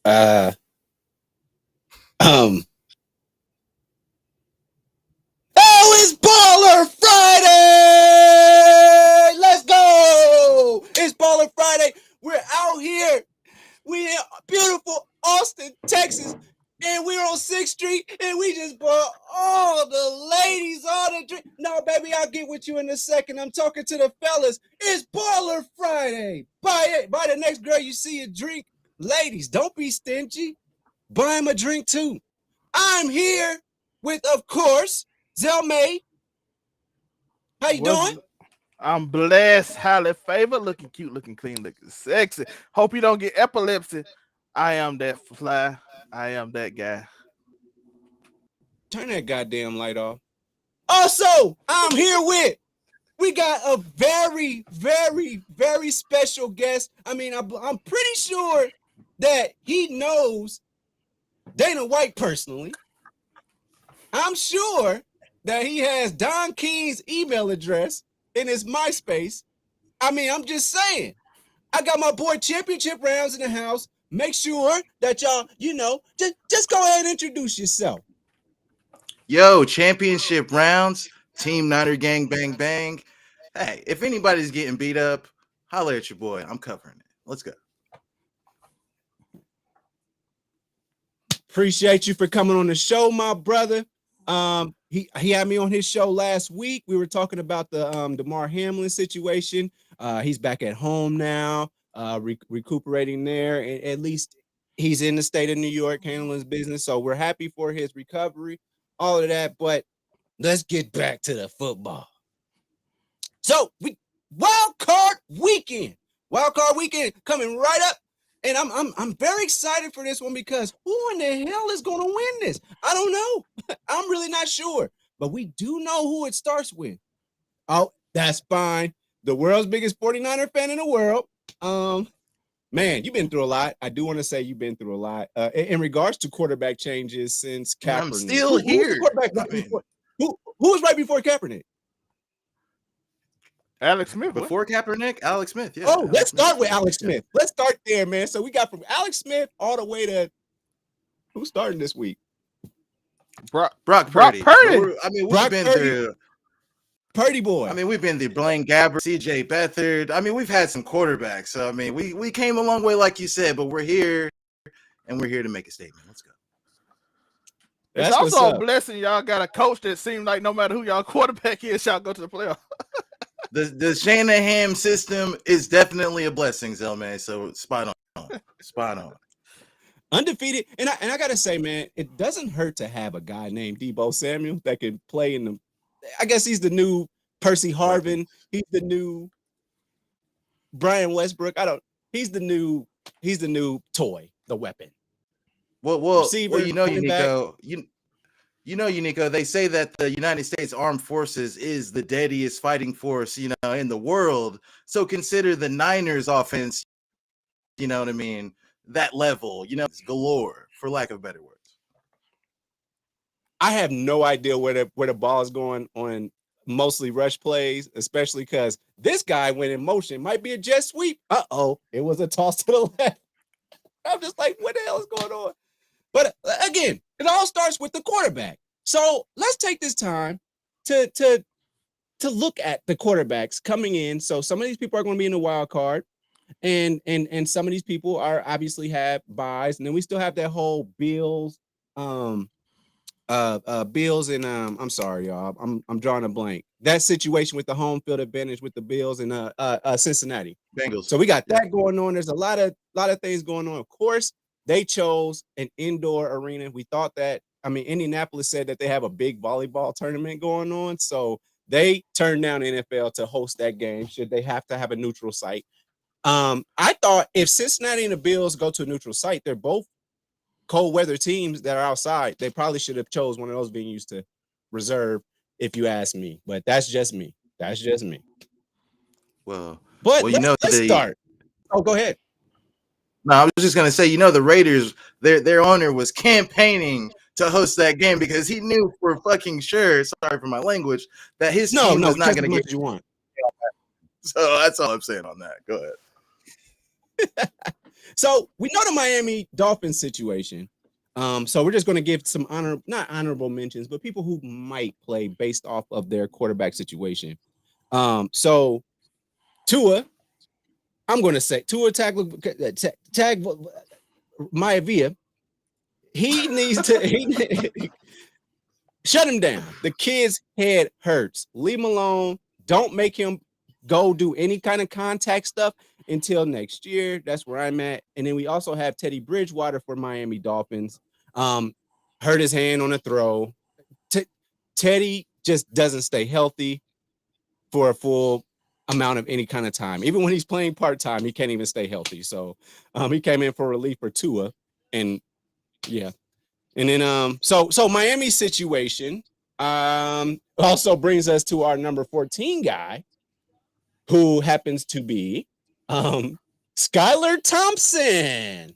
Uh, um, oh, it's Baller Friday! Let's go! It's Baller Friday. We're out here. We in beautiful Austin, Texas, and we're on 6th Street, and we just bought all the ladies, all the drink. No, baby, I'll get with you in a second. I'm talking to the fellas. It's Baller Friday. Buy the next girl you see a drink. Ladies, don't be stingy. Buy him a drink too. I'm here with, of course, Zelmay. How you doing? I'm blessed, highly favored, looking cute, looking clean, looking sexy. Hope you don't get epilepsy. I am that fly. I am that guy. Turn that goddamn light off. Also, I'm here with, we got a very, very, very special guest. I mean, I'm pretty sure that he knows Dana White personally. I'm sure that he has Don King's email address in his MySpace. I mean, I'm just saying. I got my boy Championship Rounds in the house. Make sure that y'all, just go ahead and introduce yourself. Yo, championship rounds, Team Niner Gang Bang Bang. Hey, if anybody's getting beat up, holler at your boy. I'm covering it. Let's go. Appreciate you for coming on the show, my brother. He had me on his show last week. We were talking about the DeMar Hamlin situation. He's back at home now, recuperating there. At least he's in the state of New York handling his business. So we're happy for his recovery, all of that. But let's get back to the football. So wild card weekend coming right up. And I'm very excited for this one because who in the hell is going to win this? I don't know. I'm really not sure. But we do know who it starts with. Oh, that's fine. The world's biggest 49er fan in the world. Man, you've been through a lot. I do want to say you've been through a lot in regards to quarterback changes since Kaepernick. I'm still here. Who was right before Kaepernick? Alex Smith. Before Kaepernick, Alex Smith. Yeah. Oh, let's start with Alex Smith. Let's start there, man. So we got from Alex Smith all the way to who's starting this week? Brock Purdy. Purdy. We've been through Purdy boy. I mean, we've been through Blaine Gabbert, CJ Beathard. I mean, we've had some quarterbacks. So I mean, we came a long way, like you said, but we're here and we're here to make a statement. Let's go. It's also a blessing y'all got a coach that seems like no matter who y'all quarterback is, y'all go to the playoffs. The Shanahan system is definitely a blessing, Zelman. So spot on. Undefeated. And I gotta say, man, it doesn't hurt to have a guy named Deebo Samuel that could play in the. I guess he's the new Percy Harvin. He's the new Brian Westbrook. He's the new toy, the weapon. Well, Uniqo, Uniqo, they say that the United States Armed Forces is the deadliest fighting force, in the world. So consider the Niners offense, you know what I mean? That level, it's galore, for lack of better words. I have no idea where the ball is going on mostly rush plays, especially because this guy went in motion. Might be a jet sweep. Uh-oh, it was a toss to the left. I'm just like, what the hell is going on? But again, it all starts with the quarterback. So let's take this time to look at the quarterbacks coming in. So some of these people are going to be in the wild card, and some of these people are obviously have buys, and then we still have that whole Bills, Bills and I'm sorry, y'all, I'm drawing a blank. That situation with the home field advantage with the Bills and Cincinnati Bengals. So we got that going on. There's a lot of things going on. Of course, they chose an indoor arena. We thought that. I mean, Indianapolis said that they have a big volleyball tournament going on, so they turned down the NFL to host that game. Should they have to have a neutral site? I thought if Cincinnati and the Bills go to a neutral site, they're both cold weather teams that are outside. They probably should have chose one of those venues to reserve, if you ask me. But that's just me. Well, let's start. Oh, go ahead. No, I was just gonna say, the Raiders, their owner was campaigning to host that game because he knew for fucking sure, sorry for my language, that his team was not gonna get you want. So that's all I'm saying on that. Go ahead. So we know the Miami Dolphins situation. So we're just going to give some not honorable mentions, but people who might play based off of their quarterback situation. So Tua, I'm going to say Tua tag Maivia. He needs to shut him down. The kid's head hurts. Leave him alone. Don't make him go do any kind of contact stuff until next year. That's where I'm at. And then we also have Teddy Bridgewater for Miami Dolphins. Hurt his hand on a throw. Teddy just doesn't stay healthy for a full amount of any kind of time. Even when he's playing part-time, he can't even stay healthy. So he came in for relief for Tua. And yeah. And then so Miami's situation also brings us to our number 14 guy, who happens to be Skylar Thompson.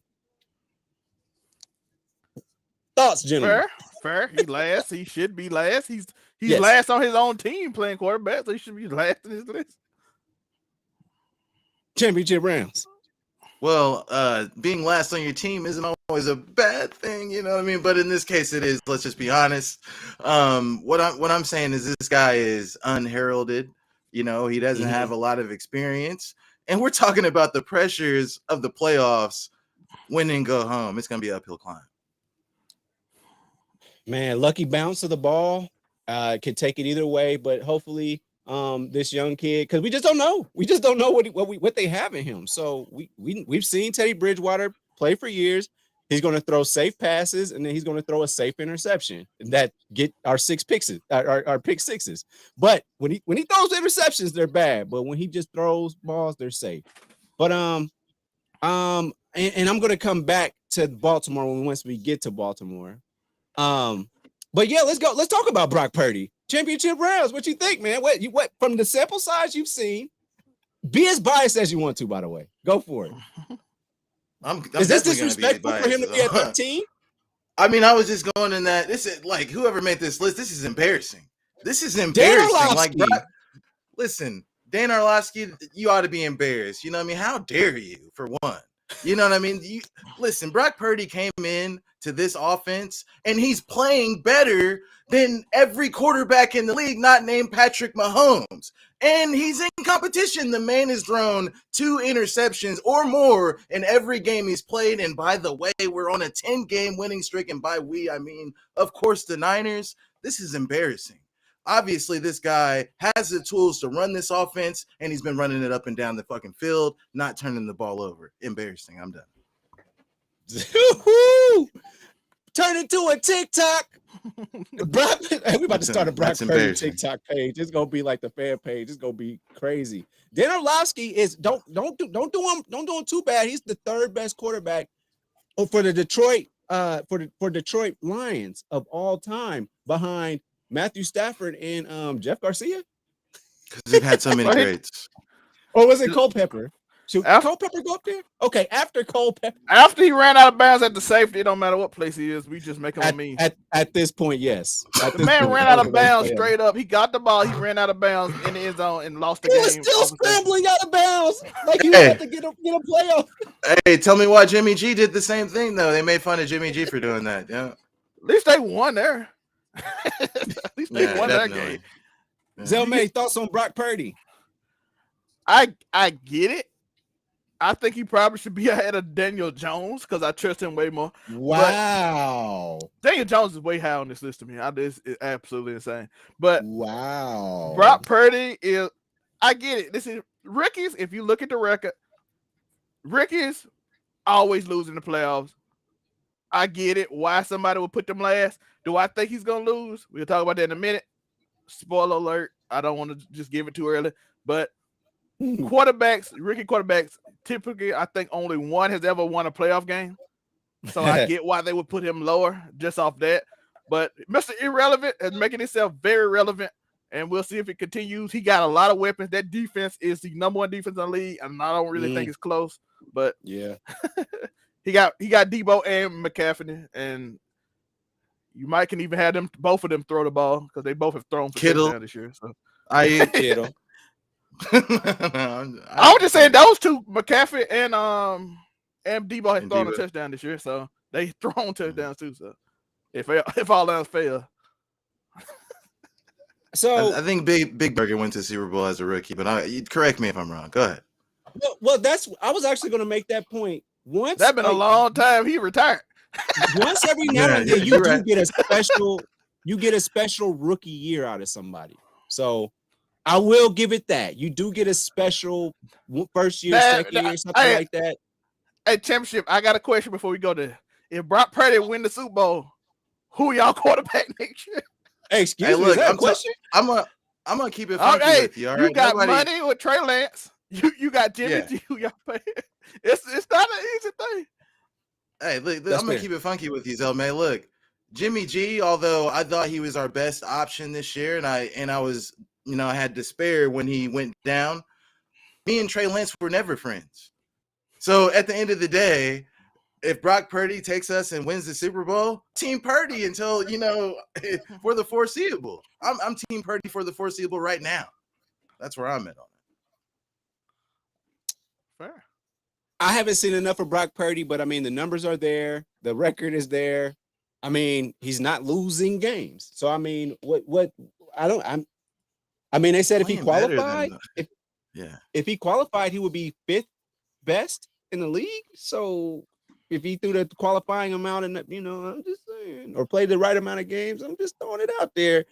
Thoughts, gentlemen? Fair. He last. He should be last. He's yes. Last on his own team playing quarterback, so he should be last in his list. Championship rounds. Well, being last on your team isn't always a bad thing, you know what I mean? But in this case, it is. Let's just be honest. What I'm saying is this guy is unheralded. You know, he doesn't have a lot of experience, and we're talking about the pressures of the playoffs. Win and go home. It's gonna be an uphill climb. Man, lucky bounce of the ball. Could take it either way, but hopefully. This young kid, because we just don't know. We just don't know what they have in him. So we've seen Teddy Bridgewater play for years. He's going to throw safe passes, and then he's going to throw a safe interception that get our our pick sixes. But when he throws interceptions, they're bad. But when he just throws balls, they're safe. But and I'm going to come back to Baltimore once we get to Baltimore. But yeah, let's go. Let's talk about Brock Purdy. Championship rounds. What you think, man? What from the sample size you've seen? Be as biased as you want to, by the way. Go for it. Is this disrespectful for him to be at 13? I mean, I was just going in that. This is like whoever made this list. This is embarrassing. This is embarrassing. Like, listen, Dan Orlovsky, you ought to be embarrassed. You know what I mean? How dare you, for one? You know what I mean? Listen, Brock Purdy came in to this offense, and he's playing better than every quarterback in the league, not named Patrick Mahomes. And he's in competition. The man has thrown 2 interceptions or more in every game he's played. And by the way, we're on a 10-game winning streak. And by we, I mean, of course, the Niners. This is embarrassing. Obviously, this guy has the tools to run this offense, and he's been running it up and down the fucking field, not turning the ball over. Embarrassing. I'm done. Turn into a TikTok. We're about to start a Brock Purdy TikTok page. It's gonna be like the fan page. It's gonna be crazy. Dan Orlovsky is don't do him too bad. He's the 3rd best quarterback for the Detroit for Detroit Lions of all time, behind Matthew Stafford and Jeff Garcia. Because they've had so many greats. Or was it Culpepper? Should Culpepper go up there? Okay, after Culpepper. After he ran out of bounds at the safety, it don't matter what place he is. We just make him a meme. At this point, yes. The man ran out of bounds straight up. He got the ball. He ran out of bounds in the end zone and lost the game. He was still scrambling out of bounds. Like he had to get a playoff. Hey, tell me why Jimmy G did the same thing, though. They made fun of Jimmy G for doing that. Yeah. At least they won there. At least they won that game. Zelmay, thoughts on Brock Purdy? I get it. I think he probably should be ahead of Daniel Jones because I trust him way more. Wow. But Daniel Jones is way high on this list to me. It's absolutely insane. But wow. Brock Purdy is, I get it. This is Ricky's. If you look at the record, Ricky's always losing the playoffs. I get it. Why somebody would put them last. Do I think he's going to lose? We'll talk about that in a minute. Spoiler alert. I don't want to just give it too early. But rookie quarterbacks, typically, I think only one has ever won a playoff game. So I get why they would put him lower just off that. But Mr. Irrelevant is making himself very relevant, and we'll see if it continues. He got a lot of weapons. That defense is the number 1 defense in the league, and I don't really think it's close. But yeah, he got Debo and McCaffrey, and you might can even have both of them throw the ball because they both have thrown for Kittle this year. So Kittle. I was just saying those two, McCaffrey and And Debo has thrown a touchdown this year, so they thrown touchdowns too. So if all else fails. So I think Big Burger went to Super Bowl as a rookie, but correct me if I'm wrong. Go ahead. Well, I was actually going to make that point. Once that's been a long time he retired. Once every now and then you do get a special rookie year out of somebody. So I will give it that. You do get a special first year, second year, something like that. Hey, championship, I got a question before we go there. If Brock Purdy win the Super Bowl, who y'all quarterback next year? Hey, excuse me, look, I'm gonna keep it funky with you. All right? You got money with Trey Lance. You got Jimmy G. Who y'all pay. It's not an easy thing. Hey, look, I'm gonna keep it funky with you, Zelmay. Look, Jimmy G. Although I thought he was our best option this year, and I was, I had despair when he went down. Me and Trey Lance were never friends. So at the end of the day, if Brock Purdy takes us and wins the Super Bowl, Team Purdy until, for the foreseeable. I'm Team Purdy for the foreseeable right now. That's where I'm at on it. Fair. I haven't seen enough of Brock Purdy, but I mean, the numbers are there. The record is there. I mean, he's not losing games. So, I mean, they said if he qualified, if he qualified, he would be 5th best in the league. So if he threw the qualifying amount, and I'm just saying, or played the right amount of games, I'm just throwing it out there.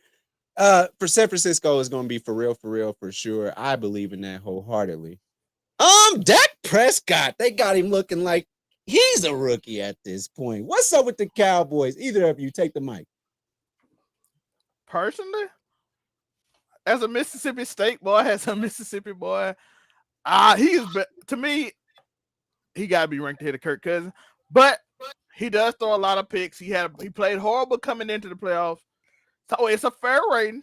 For San Francisco, is going to be for real, for sure. I believe in that wholeheartedly. Dak Prescott, they got him looking like he's a rookie at this point. What's up with the Cowboys? Either of you take the mic. Personally, as a Mississippi State boy, to me, he got to be ranked ahead of Kirk Cousins. But he does throw a lot of picks. He played horrible coming into the playoffs. So it's a fair rating,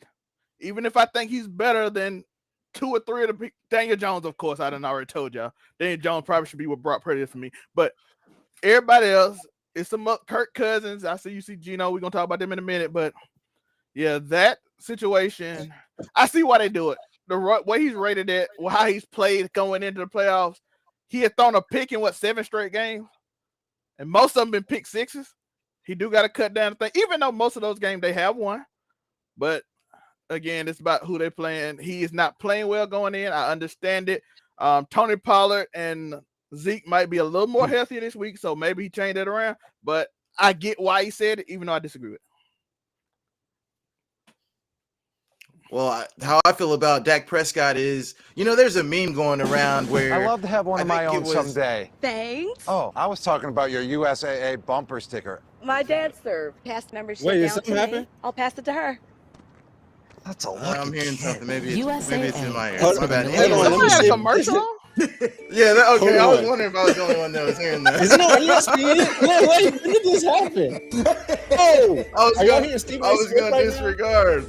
even if I think he's better than 2 or 3 of the Daniel Jones. Of course, I done already told y'all. Daniel Jones probably should be what Brock Purdy is for me. But everybody else, it's some Kirk Cousins. I see Geno. We're gonna talk about them in a minute. But yeah, that situation, I see why they do it. The way he's rated at, how he's played going into the playoffs, he had thrown a pick in 7 straight games, and most of them been pick sixes. He do got to cut down the thing, even though most of those games they have won. But again, it's about who they're playing. He is not playing well going in. I understand it. Tony Pollard and Zeke might be a little more healthy this week, so maybe he changed that around. But I get why he said it, even though I disagree with it. Well, how I feel about Dak Prescott is, there's a meme going around where I'd love to have one of my own someday. Thanks. Oh, I was talking about your USAA bumper sticker. My dad served. Passed membership Wait, down to me. I'll pass it to her. That's a lucky I'm hearing something. Maybe it's in my ear. My bad. Somebody had a commercial? Yeah, okay. I was wondering if I was the only one that was hearing that. Is it on ESPN? Wait, when did this happen? Oh, I was going to disregard.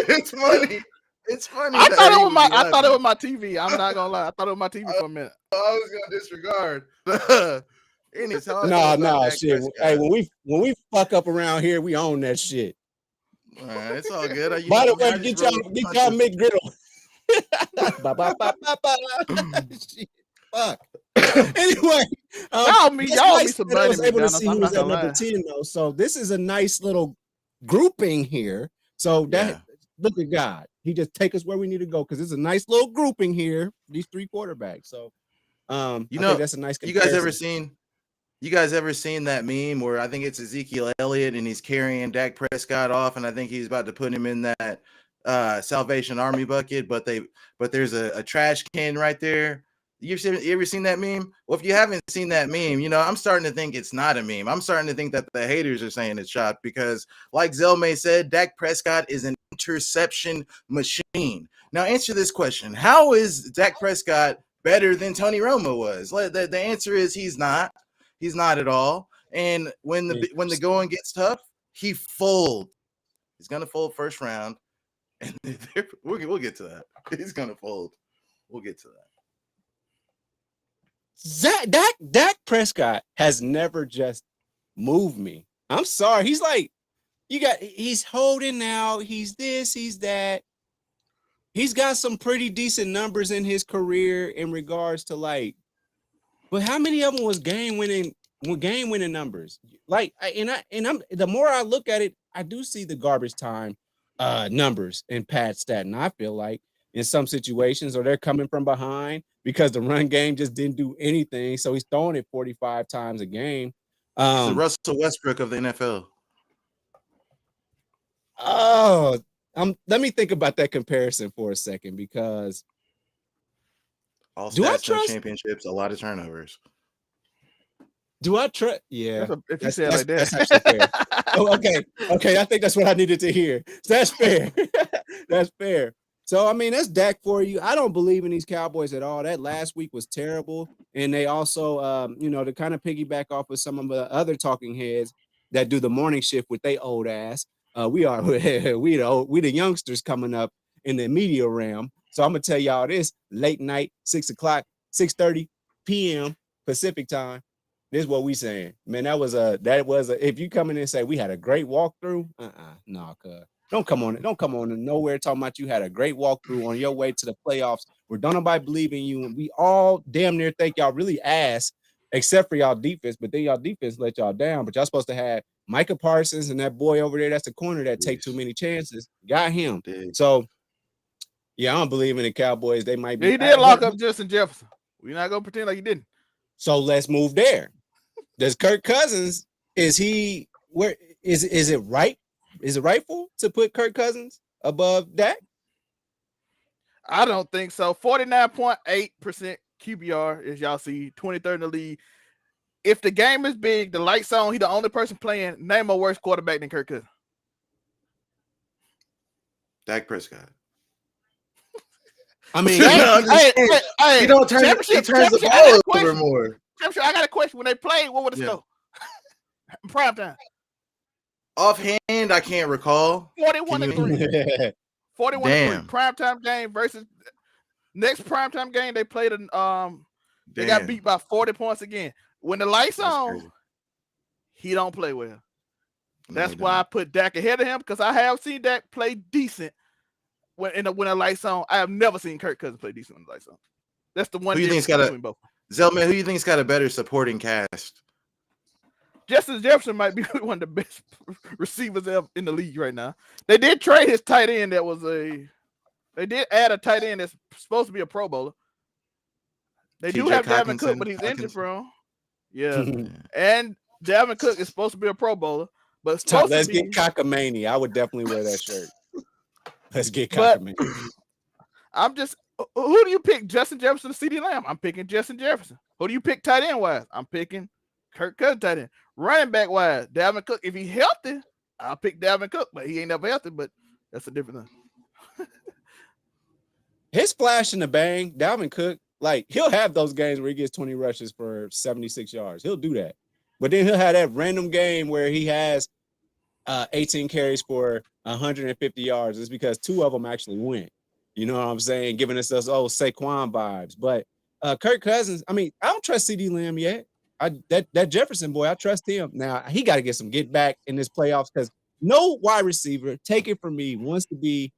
It's funny. It's funny. I thought it was my TV. I'm not gonna lie. I thought it was my TV for a minute. I was gonna disregard. No, shit. Hey, when we fuck up around here, we own that shit. All right, it's all good. By the way, get y'all McGriddle. Fuck. Anyway, y'all me some money. I was able to see who was at number 10 though. So this is a nice little grouping here. So look at God. He just take us where we need to go because it's a nice little grouping here. These 3 quarterbacks. So I think that's a nice comparison. You guys ever seen that meme where I think it's Ezekiel Elliott and he's carrying Dak Prescott off, and I think he's about to put him in that Salvation Army bucket, but there's a trash can right there. You ever seen that meme? Well, if you haven't seen that meme, I'm starting to think it's not a meme. I'm starting to think that the haters are saying it's shot because, like Zelmay said, Dak Prescott is an interception machine. Now, answer this question. How is Dak Prescott better than Tony Romo was? The answer is he's not. He's not at all. And when the going gets tough, he folds. He's going to fold first round. And we'll get to that. He's going to fold. We'll get to that. Dak Prescott has never just moved me. I'm sorry. He's like, he's holding now. He's this, he's that. He's got some pretty decent numbers in his career in regards to like But how many of them was game winning numbers? Like, I'm the more I look at it, I do see the garbage time numbers in Pat Staten. I feel like in some situations, or they're coming from behind because the run game just didn't do anything. So he's throwing it 45 times a game. It's the Russell Westbrook of the NFL. Oh, let me think about that comparison for a second, because all stats, no championships, a lot of turnovers. Do I trust? Yeah, if you say it like that, that's actually fair. Oh, okay. I think that's what I needed to hear. So that's fair. That's fair. So I mean, that's Dak for you. I don't believe in these Cowboys at all. That last week was terrible, and they also, to kind of piggyback off of some of the other talking heads that do the morning shift with they old ass. We the youngsters coming up in the media realm. So I'm gonna tell y'all this: late night, 6:00, 6:30 p.m. Pacific time. This is what we saying, man. That was if you come in and say we had a great walkthrough, no, cuz don't come on nowhere talking about you had a great walkthrough on your way to the playoffs where don't nobody believe in you, and we all damn near think y'all really ass, except for y'all defense. But then y'all defense let y'all down. But y'all supposed to have Micah Parsons and that boy over there that's the corner that take too many chances. Got him. So yeah, I don't believe in the Cowboys. They might be. He did lock up Justin Jefferson. We're not gonna pretend like he didn't. So let's move there. Does Kirk Cousins, is it right? Is it rightful to put Kirk Cousins above Dak? I don't think so. 49.8% QBR, as y'all see, 23rd in the league. If the game is big, the lights on, he the only person playing. Name a worse quarterback than Kirk Cousins. Dak Prescott. I mean, he don't turn the ball over more. I got a question. When they played, what would it score? Prime time. Offhand, I can't recall. 41-3. 41-3. Primetime game versus next primetime game. They played they got beat by 40 points again. When the lights on, he don't play well. That's why I put Dak ahead of him, because I have seen Dak play decent when the lights on. I have never seen Kirk Cousins play decent when the lights on. That's the one difference between both. Zelman, who do you think's got a better supporting cast? Justin Jefferson might be one of the best receivers in the league right now. They did trade his tight end. They did add a tight end that's supposed to be a Pro Bowler. They do have Dalvin Cook, but he's injury prone. Yeah. And Dalvin Cook is supposed to be a Pro Bowler, but let's get cockamamie. I would definitely wear that shirt. Let's get cockamamie. I'm just, who do you pick? Justin Jefferson or CeeDee Lamb? I'm picking Justin Jefferson. Who do you pick tight end wise? I'm picking Kirk Cousins tight end. Running back wise, Dalvin Cook. If he's healthy, I'll pick Dalvin Cook, but he ain't never healthy, but that's a different thing. His flash and the bang, Dalvin Cook, like he'll have those games where he gets 20 rushes for 76 yards. He'll do that. But then he'll have that random game where he has 18 carries for 150 yards. It's because two of them actually went. You know what I'm saying? Giving us those old Saquon vibes. But Kirk Cousins, I mean, I don't trust CeeDee Lamb yet. That Jefferson boy, I trust him. Now, he got to get some get back in this playoffs, because no wide receiver, take it from me, wants to be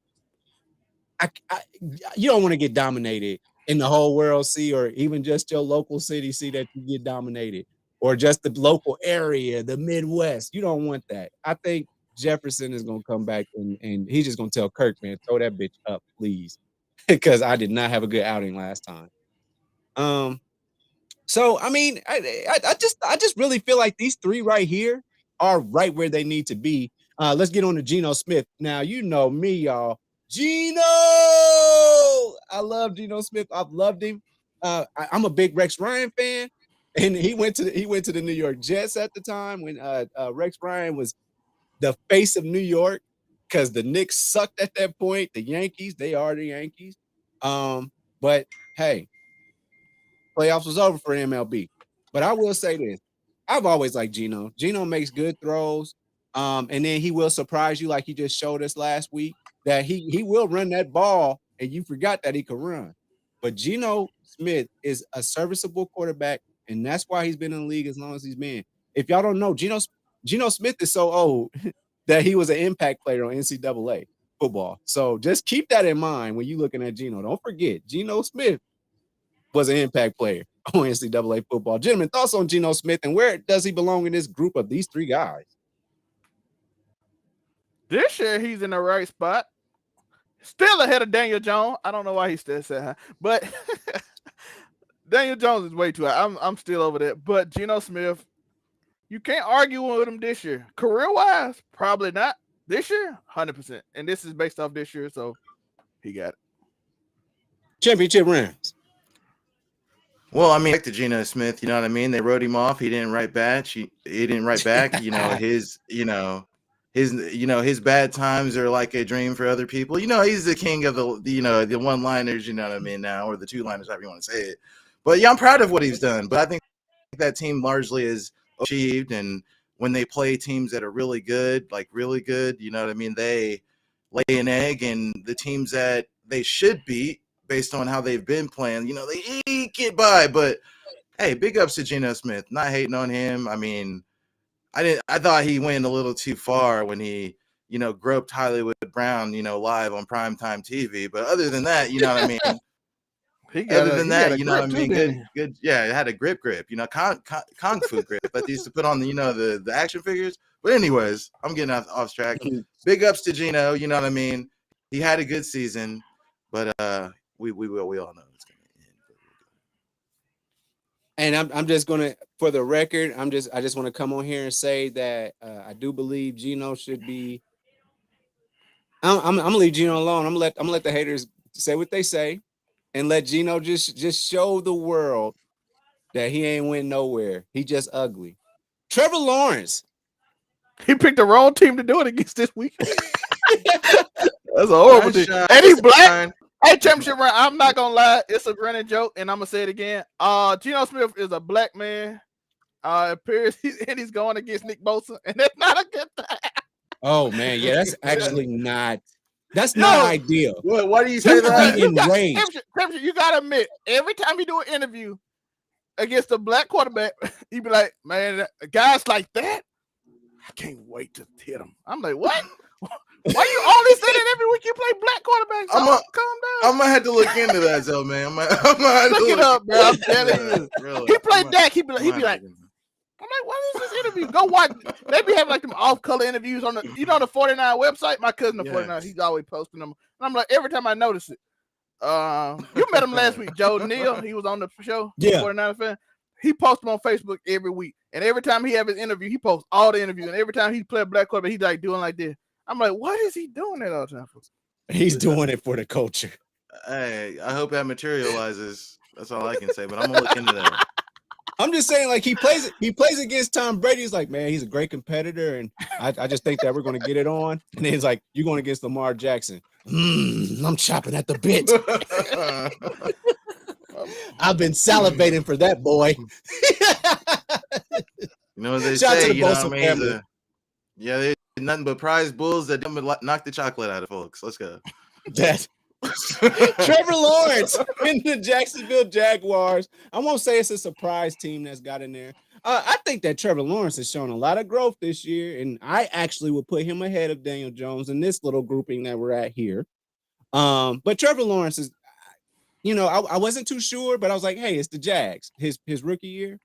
you don't want to get dominated in the whole world see, or even just your local city see that you get dominated, or just the local area, the Midwest. You don't want that. I think Jefferson is going to come back and he's just going to tell Kirk, man, throw that bitch up, please, because I did not have a good outing last time. So I mean, I just really feel like these three right here are right where they need to be. Let's get on to Geno Smith. Now, you know me, y'all. Geno! I love Geno Smith. I've loved him. I'm a big Rex Ryan fan, and he went to the New York Jets at the time when Rex Ryan was the face of New York, because the Knicks sucked at that point. The Yankees, they are the Yankees. But hey, playoffs was over for MLB. But I will say this. I've always liked Geno. Geno makes good throws. And then he will surprise you, like he just showed us last week, that he will run that ball, and you forgot that he could run. But Geno Smith is a serviceable quarterback, and that's why he's been in the league as long as he's been. If y'all don't know, Geno Smith is so old that he was an impact player on NCAA football. So just keep that in mind when you're looking at Geno. Don't forget, Geno Smith was an impact player. on NCAA football. Gentlemen, thoughts on Geno Smith and where does he belong in this group of these three guys? This year, he's in the right spot. Still ahead of Daniel Jones. I don't know why he still said high, but Daniel Jones is way too high. I'm still over there. But Geno Smith, you can't argue with him this year. Career-wise, probably not. This year, 100%. And this is based off this year, so he got it. Championship Rams. Well, I mean, back to Geno Smith, you know what I mean? They wrote him off. He didn't write back. He didn't write back. His bad times are like a dream for other people. He's the king of the one-liners, you know what I mean, now, or the two-liners, however you want to say it. But yeah, I'm proud of what he's done. But I think that team largely is achieved. And when they play teams that are really good, you know what I mean, they lay an egg, and the teams that they should beat based on how they've been playing, they get by. But hey, big ups to Geno Smith. Not hating on him. I mean, I thought he went a little too far when he, groped Hollywood Brown, live on primetime TV. But other than that, you know what I mean? Good. Yeah, it had a grip, kung fu grip that they used to put on the action figures. But anyways, I'm getting off track. Big ups to Geno, you know what I mean? He had a good season, but we all know it's gonna end. And I'm just gonna, for the record, I just want to come on here and say that I do believe Geno should be. I'm gonna leave Geno alone. I'm gonna let the haters say what they say, and let Geno just show the world that he ain't went nowhere. He just ugly. Trevor Lawrence. He picked the wrong team to do it against this week. That's a horrible thing. And he's black. Hey, championship round. I'm not gonna lie, it's a running joke, and I'm gonna say it again. Geno Smith is a black man. Appears he's going against Nick Bosa, and that's not a good thing. Oh man, yeah, that's actually not. That's not ideal. Why do you say that? You gotta admit, every time you do an interview against a black quarterback, you be like, man, guys like that, I can't wait to hit them. I'm like, what? Why you only say that every week you play black quarterbacks? Calm down. I'm gonna have to look into that, though, man. I'm gonna look it up, bro. I'm telling you. Really? He played Dak. He be like, I'm like, what is this interview? Go watch. They be having like them off-color interviews on the 49 website. My cousin, the 49, he's always posting them. And I'm like, every time I notice it. You met him last week, Joe Neal. He was on the show. Yeah. 49 fan. He posts them on Facebook every week. And every time he have his interview, he posts all the interviews. And every time he play a black quarterback, he's like doing like this. I'm like, what is he doing that all the time for? He's doing it for the culture. Hey, I hope that materializes. That's all I can say. But I'm gonna look into that. I'm just saying, like, he plays against Tom Brady. He's like, man, he's a great competitor, and I just think that we're going to get it on. And then he's like, you're going against Lamar Jackson. I'm chopping at the bit. I've been salivating for that boy. You know what they say? You know what I mean? There's nothing but prize bulls that don't knock the chocolate out of folks. Let's go. Trevor Lawrence in the Jacksonville Jaguars. I won't say it's a surprise team that's got in there. I think that Trevor Lawrence has shown a lot of growth this year, and I actually would put him ahead of Daniel Jones in this little grouping that we're at here. But Trevor Lawrence is, I wasn't too sure, but I was like, hey, it's the Jags, his rookie year.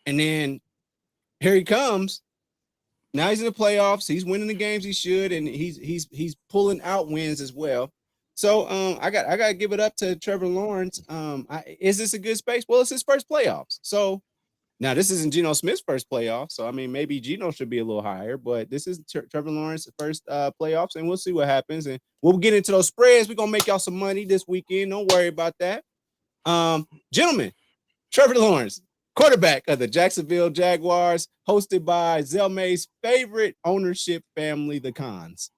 And then here he comes. Now he's in the playoffs. He's winning the games he should, and he's pulling out wins as well. So I got to give it up to Trevor Lawrence. Is this a good space? Well, it's his first playoffs. So now this isn't Geno Smith's first playoffs. So I mean, maybe Geno should be a little higher, but this is Trevor Lawrence's first playoffs, and we'll see what happens. And we'll get into those spreads. We're gonna make y'all some money this weekend. Don't worry about that. Gentlemen, Trevor Lawrence, quarterback of the Jacksonville Jaguars, hosted by Zelmay's favorite ownership family, the Khans.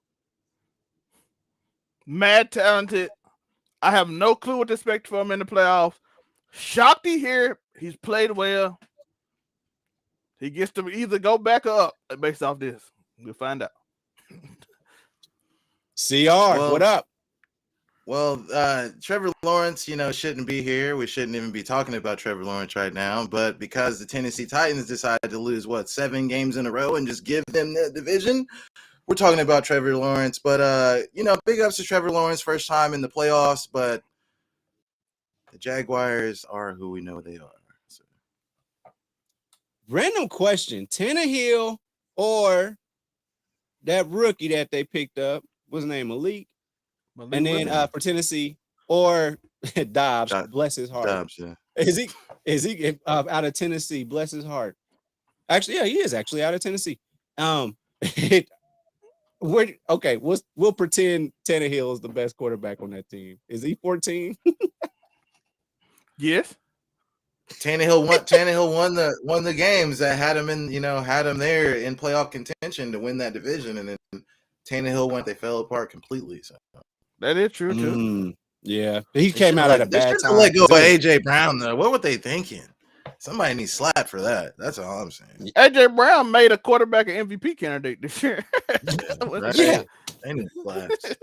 Mad talented. I have no clue what to expect from him in the playoffs. Shocked to hear he's played well. He gets to either go back or up based off this. We'll find out. CR, what up? Well, Trevor Lawrence, shouldn't be here. We shouldn't even be talking about Trevor Lawrence right now. But because the Tennessee Titans decided to lose, 7 games in a row and just give them the division, we're talking about Trevor Lawrence. But, big ups to Trevor Lawrence, first time in the playoffs. But the Jaguars are who we know they are. Random question: Tannehill or that rookie that they picked up? What's his name? Malik. And then for Tennessee or Dobbs, bless his heart. Dobbs, yeah. Is he out of Tennessee? Bless his heart. Actually, yeah, he is actually out of Tennessee. We'll pretend Tannehill is the best quarterback on that team. Is he 14? Yes. Tannehill won the games that had him there in playoff contention to win that division, and then Tannehill went. They fell apart completely. So that is true too. Yeah, he came out at a bad time. Let go of AJ Brown though. What were they thinking? Somebody needs slapped for that. That's all I'm saying. AJ Brown made a quarterback an MVP candidate this year. Right? Yeah, they need slaps.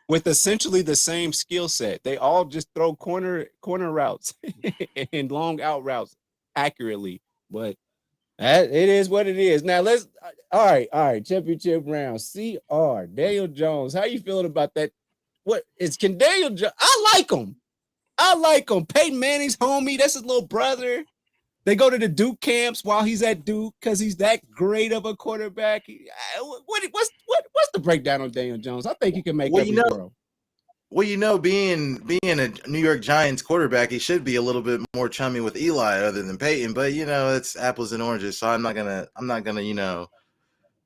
With essentially the same skill set. They all just throw corner routes and long out routes accurately. But it is what it is. Now let's all right. Championship round. CR Daniel Jones. How you feeling about that? Can Daniel Jones? I like him. Peyton Manning's homie. That's his little brother. They go to the Duke camps while he's at Duke because he's that great of a quarterback. What's the breakdown on Daniel Jones? I think he can make every throw. Well, being a New York Giants quarterback, he should be a little bit more chummy with Eli other than Peyton. But it's apples and oranges, so I'm not gonna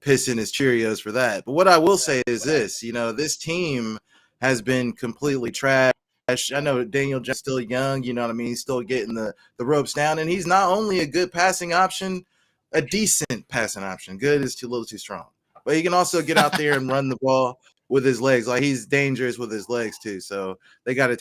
piss in his Cheerios for that. But what I will say is this: this team has been completely trash. I know Daniel Jones is still young, you know what I mean? He's still getting the ropes down, and he's not only a good passing option, a decent passing option. Good is a little too strong. But he can also get out there and run the ball with his legs. Like, he's dangerous with his legs too. So they gotta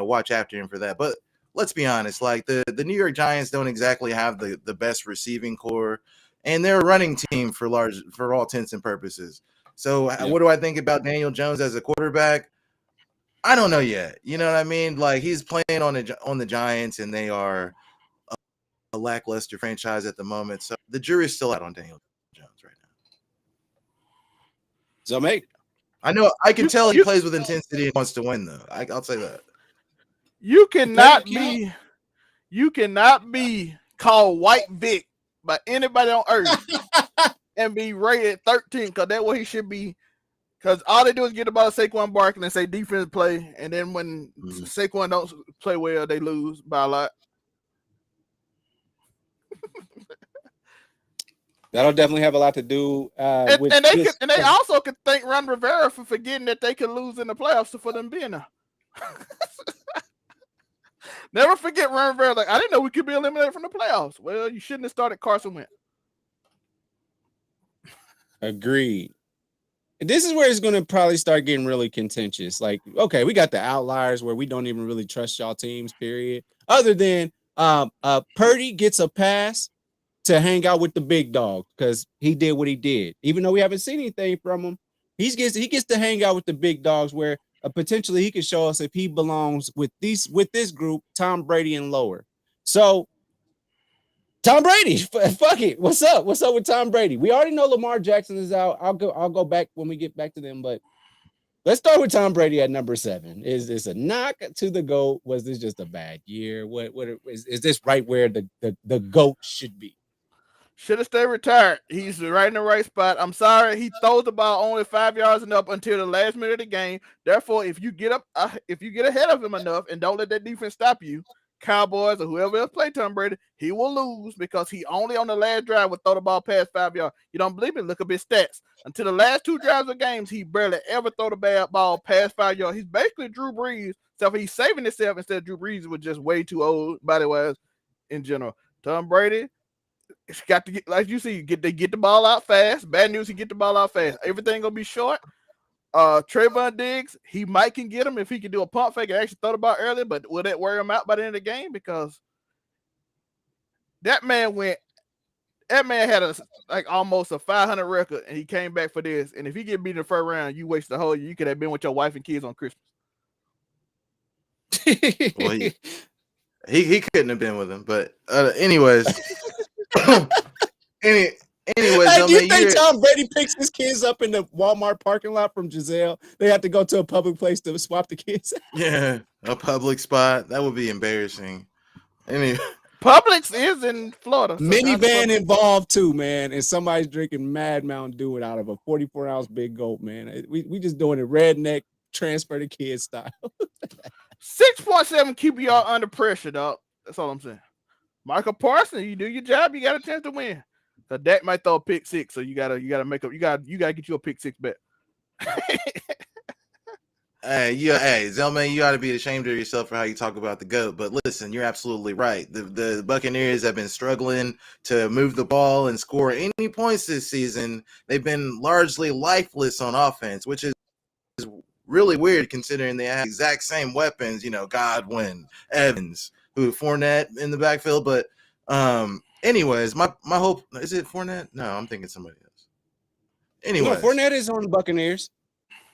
watch after him for that. But let's be honest, like the New York Giants don't exactly have the best receiving core, and they're a running team for all intents and purposes. So What do I think about Daniel Jones as a quarterback? I don't know yet. You know what I mean? Like, he's playing on the Giants, and they are a lackluster franchise at the moment. So the jury's still out on Daniel Jones right now. So, mate, I know I can tell he plays with intensity and wants to win, though. I'll say that. You cannot be called White Vic by anybody on earth and be rated 13, because that's what he should be. Because all they do is get the ball to Saquon Barkley and say defense play, and then when Saquon don't play well, they lose by a lot. That'll definitely have a lot to do with. And they also could thank Ron Rivera for forgetting that they could lose in the playoffs for them being there. Never forget Ron Rivera. Like, I didn't know we could be eliminated from the playoffs. Well, you shouldn't have started Carson Wentz. Agreed. This is where it's going to probably start getting really contentious. Like, okay, we got the outliers where we don't even really trust y'all teams, period. Other than Purdy gets a pass to hang out with the big dog because he did what he did. Even though we haven't seen anything from him, he gets to hang out with the big dogs where potentially he can show us if he belongs with this group, Tom Brady and lower. So Tom Brady, fuck it. What's up? What's up with Tom Brady? We already know Lamar Jackson is out. I'll go back when we get back to them, but let's start with Tom Brady at number 7. Is this a knock to the GOAT? Was this just a bad year? What is this right where the GOAT should be? Should have stayed retired. He's right in the right spot. I'm sorry, he throws the ball only 5 yards and up until the last minute of the game. Therefore, if you get ahead of him enough and don't let that defense stop you, Cowboys or whoever else play Tom Brady, he will lose because he only on the last drive would throw the ball past 5 yards. You don't believe me? Look up his stats. Until the last 2 drives of games, he barely ever throw the ball past 5 yards. He's basically Drew Brees, except for he's saving himself instead of Drew Brees was just way too old body-wise in general. Tom Brady, it's got to get, like you see, they get the ball out fast. Bad news, he get the ball out fast. Everything gonna be short. Trayvon Diggs, he might can get him if he can do a pump fake and actually throw the ball earlier, but will that wear him out by the end of the game? Because that man had almost a 500 record and he came back for this. And if he get beat in the first round, you waste the whole year. You could have been with your wife and kids on Christmas. Well, he couldn't have been with him, but anyways. Anyways, do you think Tom Brady picks his kids up in the Walmart parking lot from Giselle? They have to go to a public place to swap the kids. Yeah, a public spot. That would be embarrassing. Anyway, Publix is in Florida. So Minivan involved too, man, and somebody's drinking Mad Mountain Dew out of a 44-ounce big gulp, man. We just doing it redneck transfer to kids style. 6.7 QBR under pressure, dog. That's all I'm saying. Michael Parsons, you do your job, you got a chance to win. So Dak might throw a pick six, so you gotta make up. You gotta get you a pick six bet. Hey, Zelman, you ought to be ashamed of yourself for how you talk about the GOAT. But listen, you're absolutely right. The Buccaneers have been struggling to move the ball and score any points this season. They've been largely lifeless on offense, which is really weird considering they have the exact same weapons. Godwin, Evans, Fournette in the backfield. But anyways, my hope is it Fournette? No, I'm thinking somebody else. Anyways, no, Fournette is on the Buccaneers.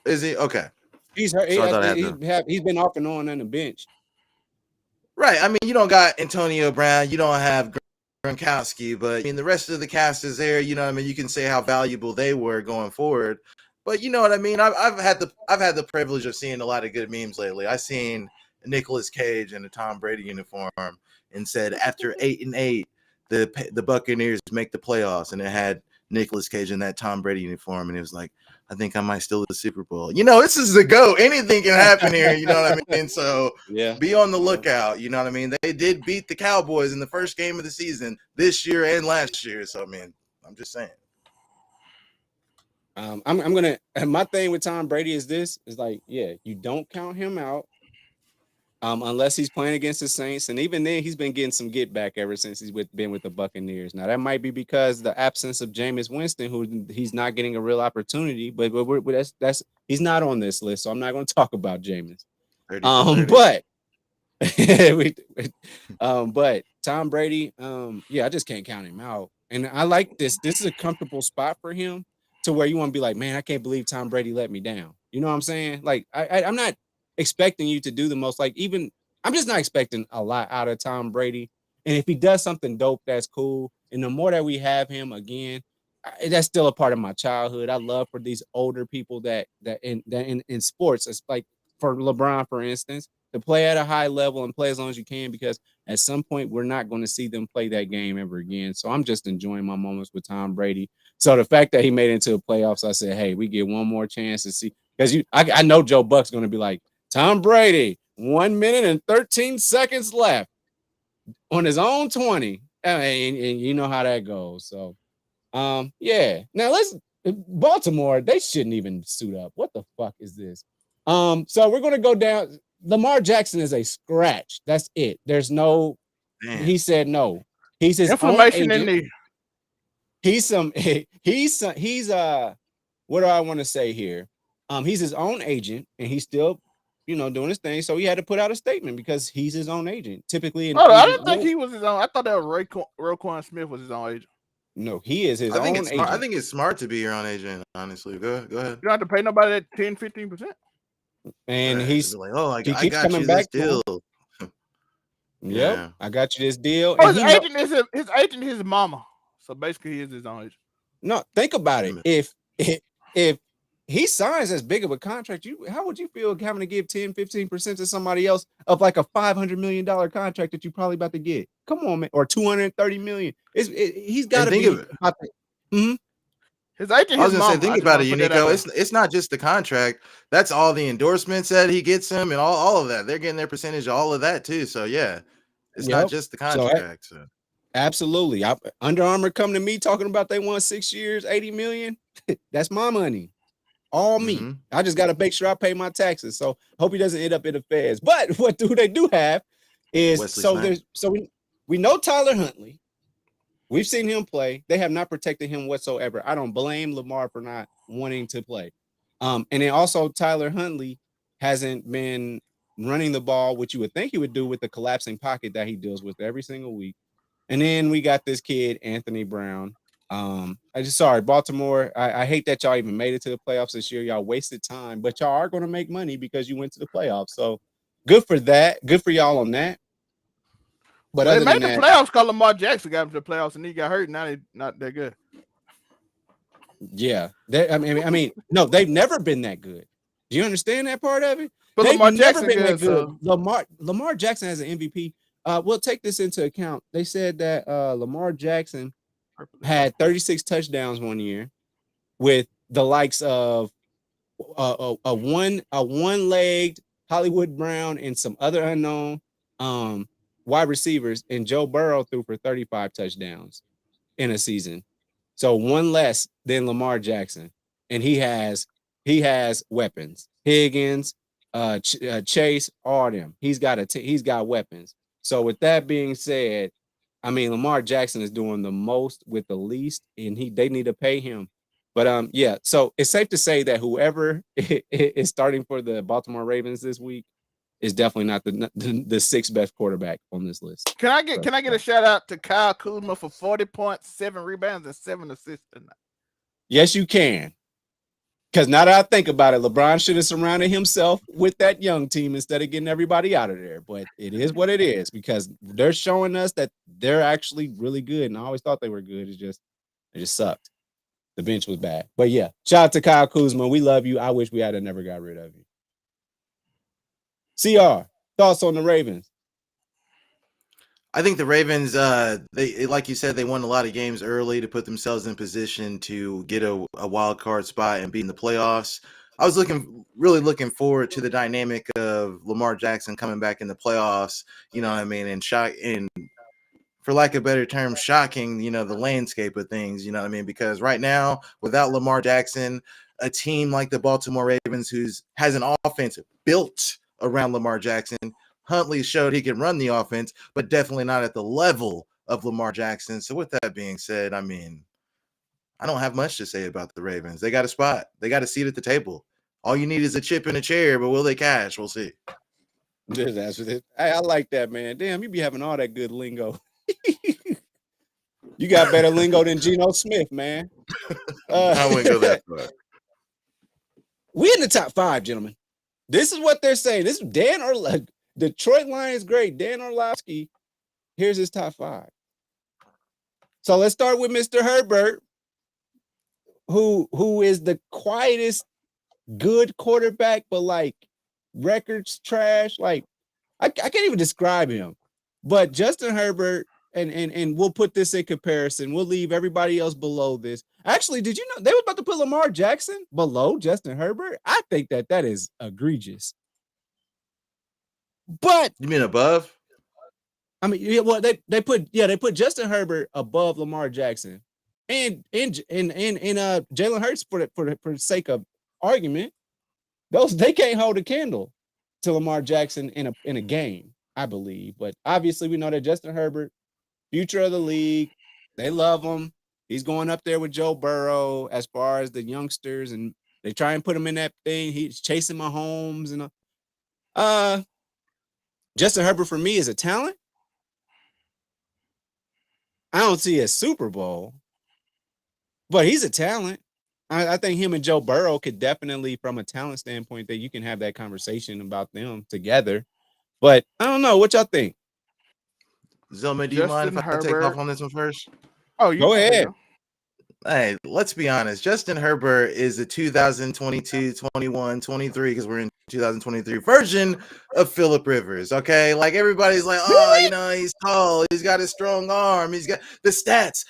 Is he okay? He's hurt. He's been off and on the bench. Right. I mean, you don't got Antonio Brown. You don't have Gronkowski, but I mean, the rest of the cast is there. You know what I mean? You can say how valuable they were going forward. But you know what I mean? I've had the privilege of seeing a lot of good memes lately. I seen Nicolas Cage in a Tom Brady uniform and said after 8-8, the Buccaneers make the playoffs, and it had Nicolas Cage in that Tom Brady uniform, and it was like, I think I might steal the Super Bowl. This is the GOAT. Anything can happen here. You know what I mean? So be on the lookout. You know what I mean? They did beat the Cowboys in the first game of the season this year and last year. So I mean, I'm just saying. My thing with Tom Brady is you don't count him out unless he's playing against the Saints, and even then he's been getting some get back ever since he's been with the Buccaneers. Now that might be because the absence of Jameis Winston, who he's not getting a real opportunity, but that's he's not on this list, so I'm not going to talk about Jameis. But Tom Brady, I just can't count him out, and I like this. This is a comfortable spot for him to where you want to be like, man, I can't believe Tom Brady let me down. You know what I'm saying? Like I'm not expecting you to do the most, I'm just not expecting a lot out of Tom Brady. And if he does something dope, that's cool. And the more that we have him again, that's still a part of my childhood. I love for these older people that in sports, it's like for LeBron, for instance, to play at a high level and play as long as you can, because at some point we're not going to see them play that game ever again. So I'm just enjoying my moments with Tom Brady. So the fact that he made it into the playoffs, I said, hey, we get one more chance to see, because I know Joe Buck's going to be like, Tom Brady, 1 minute and 13 seconds left on his own 20. And you know how that goes. So, Now Baltimore, they shouldn't even suit up. What the fuck is this? So we're going to go down. Lamar Jackson is a scratch. That's it. There's no, he said no. He's his information in there. He's what do I want to say here? He's his own agent, and he's still, doing his thing. So he had to put out a statement because he's his own agent. Typically, I didn't think he was his own. I thought that was Roquan Smith was his own agent. No, he is his own agent. I think it's smart to be your own agent, honestly. Go ahead. You don't have to pay nobody that 10-15%. And he's like, oh, I keeps got coming you back this deal. Yep, I got you this deal. Oh, his agent is his mama. So basically, he is his own agent. No, think about it. If he signs as big of a contract, how would you feel having to give 10-15% to somebody else of like a $500 million contract that you're probably about to get? Come on, man, or $230 million. He's got to be. His agent. I was gonna say, think about it, Uniqo. It's not just the contract. That's all the endorsements that he gets him, and all of that. They're getting their percentage of all of that too. So yeah, it's not just the contract. So. Absolutely. Under Armour come to me talking about they want 6 years, 80 million. That's my money. All me. I just got to make sure I pay my taxes. So hope he doesn't end up in the feds. But what they do have is we know Tyler Huntley. We've seen him play. They have not protected him whatsoever. I don't blame Lamar for not wanting to play. And then also Tyler Huntley hasn't been running the ball, which you would think he would do with the collapsing pocket that he deals with every single week. And then we got this kid, Anthony Brown. Baltimore. I hate that y'all even made it to the playoffs this year. Y'all wasted time, but y'all are going to make money because you went to the playoffs. So good for that. Good for y'all on that. But they made the playoffs because Lamar Jackson got into the playoffs and he got hurt. Now they're not that good. Yeah. No, they've never been that good. Do you understand that part of it? But They've Lamar never Jackson been that good. So. Lamar Jackson has an MVP we'll take this into account. They said that Lamar Jackson had 36 touchdowns one year with the likes of a one-legged Hollywood Brown and some other unknown wide receivers, and Joe Burrow threw for 35 touchdowns in a season. So one less than Lamar Jackson, and he has weapons. Higgins, Chase, all them. He's got weapons. So with that being said, I mean Lamar Jackson is doing the most with the least, and they need to pay him. But yeah, so it's safe to say that whoever is starting for the Baltimore Ravens this week is definitely not the sixth best quarterback on this list. Can I get a shout out to Kyle Kuzma for 40 points, 7 rebounds, and 7 assists tonight? Yes, you can. Because now that I think about it, LeBron should have surrounded himself with that young team instead of getting everybody out of there. But it is what it is, because they're showing us that they're actually really good. And I always thought they were good. They just sucked. The bench was bad. But yeah, shout out to Kyle Kuzma. We love you. I wish we had never got rid of you. CR, thoughts on the Ravens? I think the Ravens, they like you said, they won a lot of games early to put themselves in position to get a wild card spot and be in the playoffs. I was really looking forward to the dynamic of Lamar Jackson coming back in the playoffs, you know what I mean, and for lack of a better term, shocking, the landscape of things, you know what I mean? Because right now, without Lamar Jackson, a team like the Baltimore Ravens, has an offense built around Lamar Jackson. Huntley showed he can run the offense, but definitely not at the level of Lamar Jackson. So with that being said, I mean, I don't have much to say about the Ravens. They got a spot. They got a seat at the table. All you need is a chip and a chair, but will they cash? We'll see. I like that, man. Damn, you be having all that good lingo. You got better lingo than Geno Smith, man. I wouldn't go that far. We in the top 5, gentlemen. This is what they're saying. This is Detroit Lions great. Dan Orlovsky. Here's his top 5. So let's start with Mr. Herbert, who is the quietest good quarterback, but like records trash. Like I can't even describe him. But Justin Herbert, and we'll put this in comparison. We'll leave everybody else below this. Actually, did you know they were about to put Lamar Jackson below Justin Herbert? I think that is egregious. But you mean above? I mean, yeah, well, they put Justin Herbert above Lamar Jackson, and Jalen Hurts for the sake of argument. They can't hold a candle to Lamar Jackson in a game, I believe. But obviously, we know that Justin Herbert, future of the league, they love him. He's going up there with Joe Burrow as far as the youngsters, and they try and put him in that thing. He's chasing Mahomes and Justin Herbert for me is a talent. I don't see a Super Bowl, but he's a talent. I think him and Joe Burrow could definitely, from a talent standpoint, that you can have that conversation about them together. But I don't know. What y'all think? Zelma, do you mind if I take off on this one first? Oh, you go ahead. Hey, let's be honest. Justin Herbert is a 2022, 21, 23, because we're in 2023 version of Phillip Rivers. Okay, like everybody's like, oh, he's tall, he's got a strong arm, he's got the stats.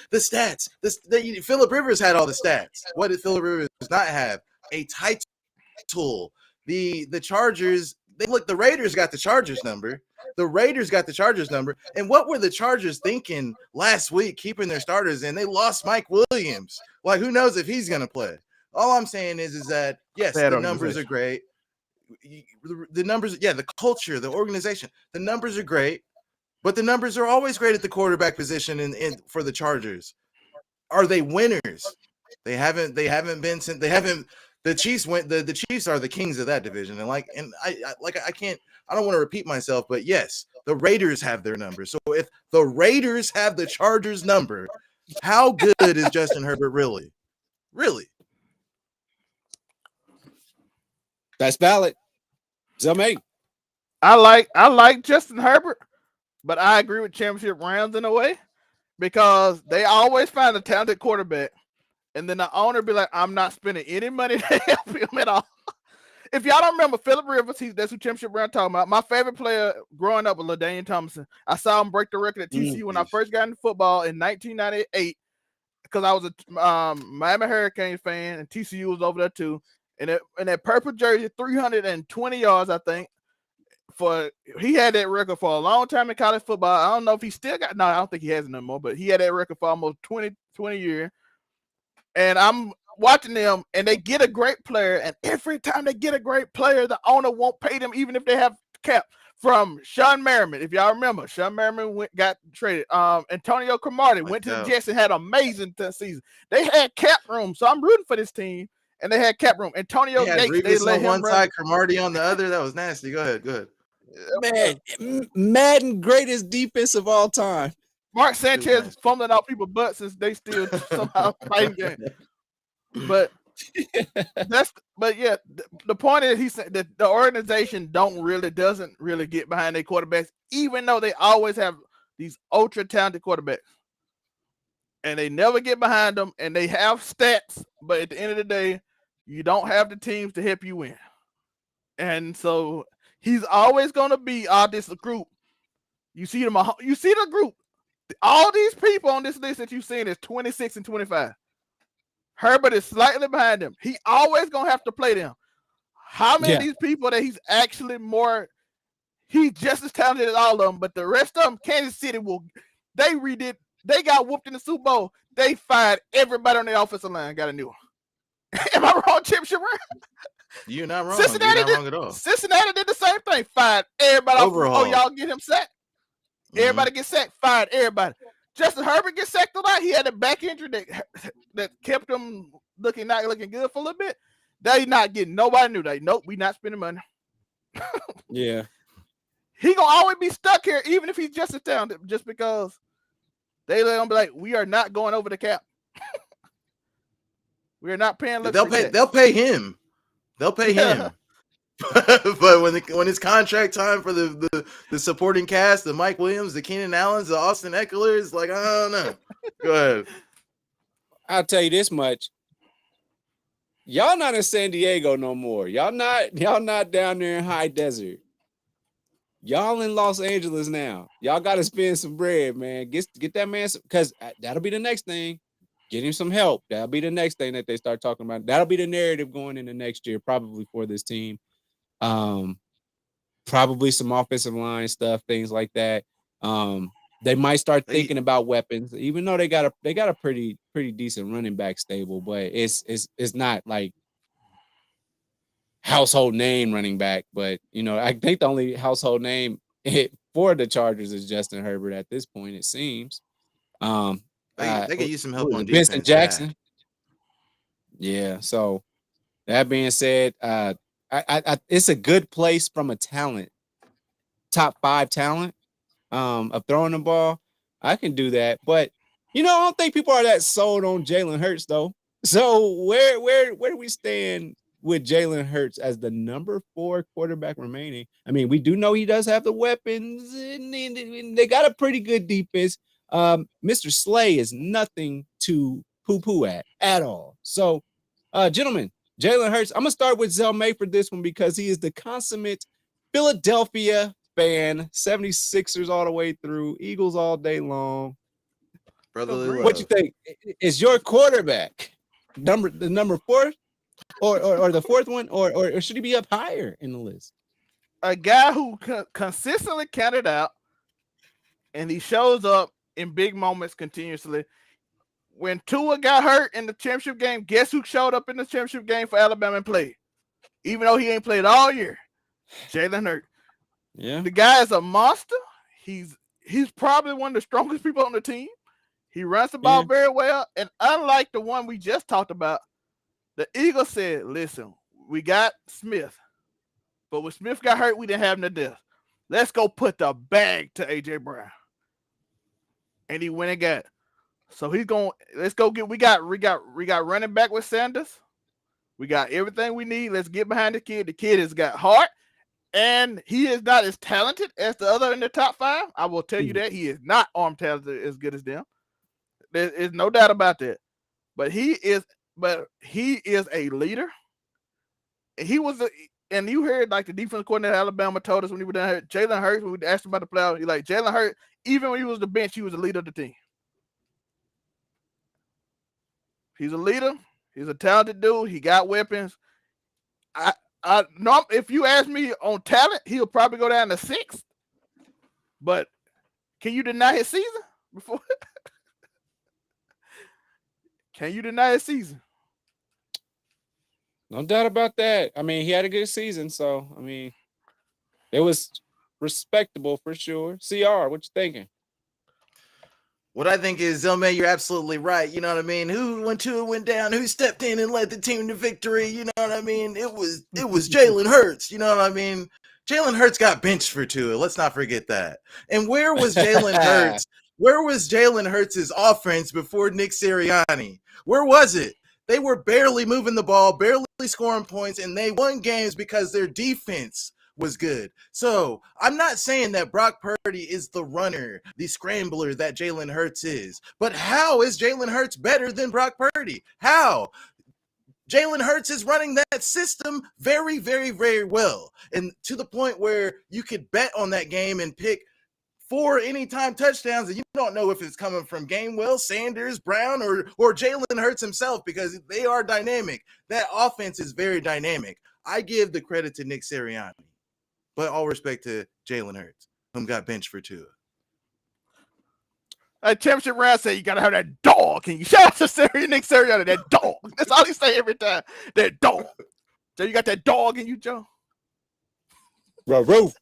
Phillip Rivers had all the stats. What did Phillip Rivers not have? A title. The Chargers. The Raiders got the Chargers number. And what were the Chargers thinking last week, keeping their starters in? They lost Mike Williams. Like, who knows if he's going to play? All I'm saying is that, yes, the numbers are great. The numbers, the culture, the organization, the numbers are great, but the numbers are always great at the quarterback position for the Chargers. Are they winners? They haven't been since they haven't. The Chiefs went. The Chiefs are the kings of that division, and I don't want to repeat myself, but yes, the Raiders have their number. So if the Raiders have the Chargers number, how good is Justin Herbert really? Really? That's valid. Zelma. I like Justin Herbert, but I agree with championship rounds in a way, because they always find a talented quarterback, and then the owner be like, I'm not spending any money to help him at all. If y'all don't remember Phillip Rivers, that's who championship we're talking about. My favorite player growing up was LaDainian Thompson. I saw him break the record at TCU when I first got into football in 1998 because I was a Miami Hurricanes fan and TCU was over there too. And that purple jersey, 320 yards, I think. He had that record for a long time in college football. I don't know if he still got. No, I don't think he has it no more. But he had that record for almost 20 years. And I'm watching them, and they get a great player. And every time they get a great player, the owner won't pay them, even if they have cap. From Sean Merriman, if y'all remember, Sean Merriman got traded. Antonio Cromartie went to the Jets and had an amazing season. They had cap room, so I'm rooting for this team. And they had cap room. Antonio Gates, they let him on one side, Cromartie on the other. That was nasty. Go ahead. Man, Madden greatest defense of all time. Mark Sanchez fumbling out people's butts since they still somehow fighting game. But the point is he said that the organization doesn't really get behind their quarterbacks, even though they always have these ultra talented quarterbacks. And they never get behind them, and they have stats, but at the end of the day, you don't have the teams to help you win. And so he's always going to be this group. You see the group. All these people on this list that you've seen is 26 and 25. Herbert is slightly behind them. He always going to have to play them. How many of these people that he's actually he's just as talented as all of them, but the rest of them, Kansas City they got whooped in the Super Bowl. They fired everybody on the offensive line, got a new one. Am I wrong, Chip Shammer? You're not wrong. You're not wrong at all. Cincinnati did the same thing. Fired everybody. Overall. Oh, y'all get him sacked. Everybody get sacked. Fired everybody. Justin Herbert gets sacked a lot. He had a back injury that kept him not looking good for a little bit. They not getting nobody new. Nope, we not spending money. Yeah. He gonna always be stuck here, even if he's just as talented, just because they let him be like, we are not going over the cap. We are not paying. They'll pay him. They'll pay him. But when it's contract time for the supporting cast, the Mike Williams, the Keenan Allens, the Austin Eckler's, like, I don't know. Go ahead. I'll tell you this much. Y'all not in San Diego no more. Y'all not down there in high desert. Y'all in Los Angeles now. Y'all got to spend some bread, man. Get that man, because that'll be the next thing. Get him some help. That'll be the next thing that they start talking about. That'll be the narrative going into next year, probably for this team. Probably some offensive line stuff, things like that. They might start thinking about weapons, even though they got a pretty decent running back stable, but it's not like household name running back. But I think the only household name for the Chargers is Justin Herbert at this point, it seems. They could use some help on defense. Vincent Jackson. Yeah. So that being said, it's a good place from a top 5 talent of throwing the ball. I can do that, but I don't think people are that sold on Jalen Hurts though. So where do we stand with Jalen Hurts as the number 4 quarterback remaining? I mean, we do know he does have the weapons, and they got a pretty good defense. Mr. Slay is nothing to poo-poo at all. So, gentlemen, Jalen Hurts, I'm going to start with Zell May for this one because he is the consummate Philadelphia fan, 76ers all the way through, Eagles all day long. Brotherly love. What you think? Is your quarterback the number 4 or the 4th one, or should he be up higher in the list? A guy who consistently counted out, and he shows up in big moments continuously. When Tua got hurt in the championship game, guess who showed up in the championship game for Alabama and played? Even though he ain't played all year. Jalen Hurts. Yeah. The guy is a monster. He's probably one of the strongest people on the team. He runs the ball very well. And unlike the one we just talked about, the Eagles said, listen, we got Smith. But when Smith got hurt, we didn't have no depth. Let's go put the bag to A.J. Brown. And he went and got it. So we got running back with Sanders. We got everything we need. Let's get behind the kid. The kid has got heart, and he is not as talented as the other in the top 5. I will tell you that. He is not arm talented as good as them. There's no doubt about that. But he is a leader. He was and you heard like the defense coordinator at Alabama told us when he was down here, Jalen Hurts, when we asked him about the playoffs, he like Jalen Hurts, even when he was the bench, he was the leader of the team. He's a leader. He's a talented dude. He got weapons. I know if you ask me on talent, he'll probably go down to 6th. But can you deny his season before? Can you deny his season? No doubt about that. I mean, he had a good season, so I mean, it was respectable for sure. CR, what you thinking? What I think is, Zelman, you're absolutely right. You know what I mean? Who went down? Who stepped in and led the team to victory? You know what I mean? It was Jalen Hurts. You know what I mean? Jalen Hurts got benched for Tua. Let's not forget that. And where was Jalen Hurts? Where was Jalen Hurts' offense before Nick Sirianni? Where was it? They were barely moving the ball, barely scoring points, and they won games because their defense was good. So I'm not saying that Brock Purdy is the runner, the scrambler that Jalen Hurts is. But how is Jalen Hurts better than Brock Purdy? How? Jalen Hurts is running that system very, very, very well. And to the point where you could bet on that game and pick 4 anytime touchdowns, and you don't know if it's coming from Gainwell, Sanders, Brown, or Jalen Hurts himself, because they are dynamic. That offense is very dynamic. I give the credit to Nick Sirianni, but all respect to Jalen Hurts, whom got benched for Tua. Championship round said you gotta have that dog. Can you shout out to Nick Sirianni, that dog? That's all he say every time. That dog. So you got that dog in you, Joe? Roof.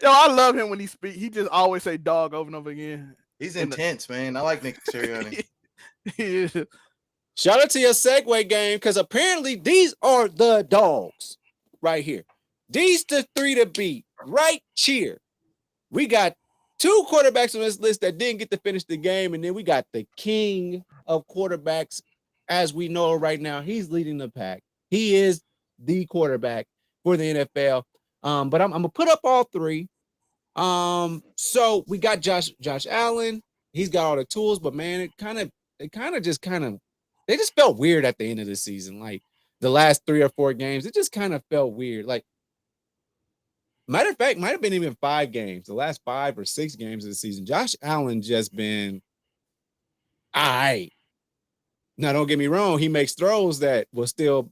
Yo, I love him when he speaks. He just always say dog over and over again. He's intense, man. I like Nick Sirianni. Yeah. Shout out to your segue game, because apparently these are the dogs right here. These the 3 to beat right here. We got 2 quarterbacks on this list that didn't get to finish the game, and then we got the king of quarterbacks as we know right now. He's leading the pack. He is the quarterback for the NFL. But I'm gonna put up all 3. So we got Josh Allen. He's got all the tools, but man, they just felt weird at the end of the season. Like the last 3 or 4 games, it just kind of felt weird. Like, matter of fact, might have been even 5 games, the last 5 or 6 games of the season. Josh Allen just been all right. Now, don't get me wrong, he makes throws that will still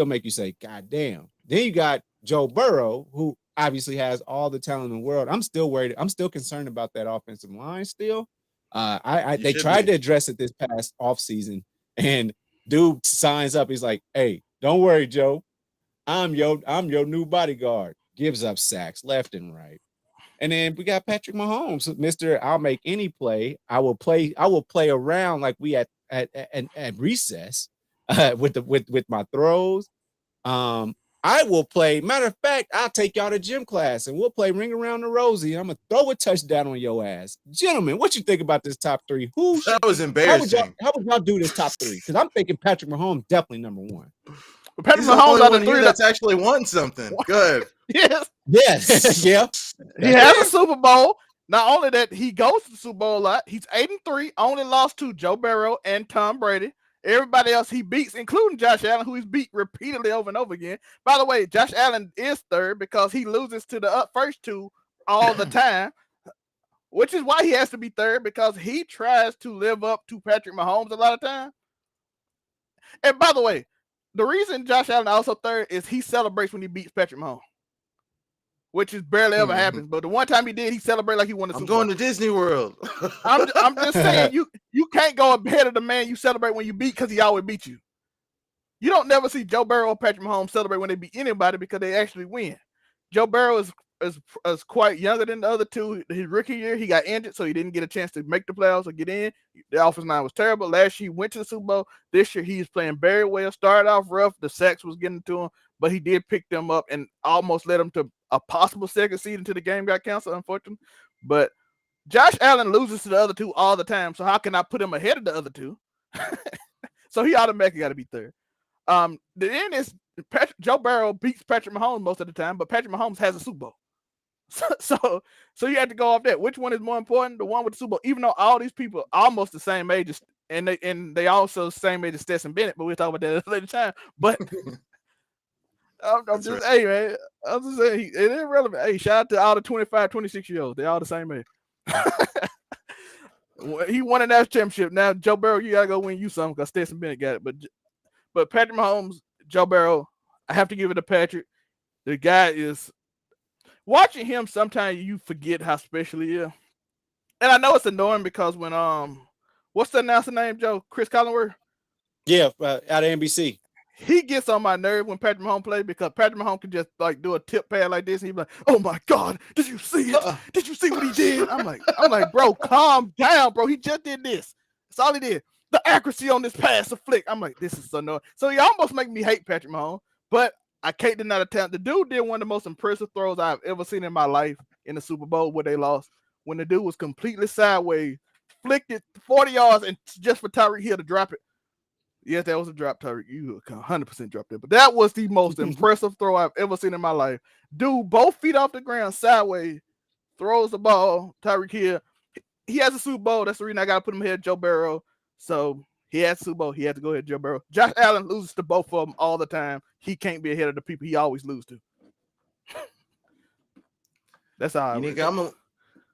make you say, God damn. Then you got Joe Burrow, who obviously has all the talent in the world. I'm still worried. I'm still concerned about that offensive line still. They tried to address it this past offseason, and dude signs up. He's like, hey, don't worry, Joe. I'm your new bodyguard. Gives up sacks left and right. And then we got Patrick Mahomes, Mr. I'll make any play. I will play around like we at recess with my throws. I will play. Matter of fact, I'll take y'all to gym class and we'll play Ring Around the Rosie. I'm gonna throw a touchdown on your ass. Gentlemen, what you think about this top 3? That was embarrassing. How would y'all do this top 3? Because I'm thinking Patrick Mahomes definitely number 1. Patrick Mahomes out of 3 that's actually won something. Good. Yes. Yeah. He has a Super Bowl. Not only that, he goes to the Super Bowl a lot. He's 8-3, only lost to Joe Burrow and Tom Brady. Everybody else he beats, including Josh Allen, who he's beat repeatedly over and over again. By the way, Josh Allen is 3rd because he loses to the first 2 all the time, which is why he has to be 3rd, because he tries to live up to Patrick Mahomes a lot of time. And by the way, the reason Josh Allen also 3rd is he celebrates when he beats Patrick Mahomes, which is barely ever happens. But the one time he did, he celebrated like he won the Super Bowl. I'm going to Disney World. I'm just saying, you can't go ahead of the man you celebrate when you beat, because he always beat you. You don't never see Joe Burrow or Patrick Mahomes celebrate when they beat anybody because they actually win. Joe Burrow is quite younger than the other 2. His rookie year, he got injured, so he didn't get a chance to make the playoffs or get in. The offensive line was terrible. Last year, he went to the Super Bowl. This year, he's playing very well. Started off rough. The sacks was getting to him, but he did pick them up and almost led them to a possible 2nd seed until the game got canceled, unfortunately. But Josh Allen loses to the other 2 all the time, so how can I put him ahead of the other 2? So he automatically got to be 3rd. The end is Joe Burrow beats Patrick Mahomes most of the time, but Patrick Mahomes has a Super Bowl. So you have to go off that. Which one is more important? The one with the Super Bowl, even though all these people are almost the same age, and they also the same age as Stetson Bennett, but we'll talk about that at a later time. But I'm just, hey, man. I'm just saying, it ain't relevant. Hey, shout out to all the 25, 26-year-olds. They all the same age. He won a national championship. Now, Joe Burrow, you got to go win you something because Stetson Bennett got it. But Patrick Mahomes, Joe Burrow, I have to give it to Patrick. The guy is, watching him, sometimes you forget how special he is. And I know it's annoying because when, what's the announcer name, Joe? Chris Collinsworth? Yeah, out of NBC. He gets on my nerve when Patrick Mahomes plays because Patrick Mahomes can just like do a tip pad like this and he's like, "Oh my God, did you see it? Did you see what he did?" I'm like, bro, calm down, bro. He just did this. That's all he did. The accuracy on this pass, a flick. I'm like, this is so annoying. So he almost make me hate Patrick Mahomes, but I can't deny the talent. The dude did one of the most impressive throws I've ever seen in my life in the Super Bowl where they lost. When the dude was completely sideways, flicked it 40 yards and just for Tyreek Hill to drop it. Yes, that was a drop, Tyreek. You 100% dropped it. But that was the most impressive throw I've ever seen in my life. Dude, both feet off the ground, sideways, throws the ball. Tyreek Hill. He has a Super Bowl. That's the reason I got to put him ahead of Joe Burrow. So he had Super Bowl. He had to go ahead of Joe Burrow. Josh Allen loses to both of them all the time. He can't be ahead of the people he always loses to. That's how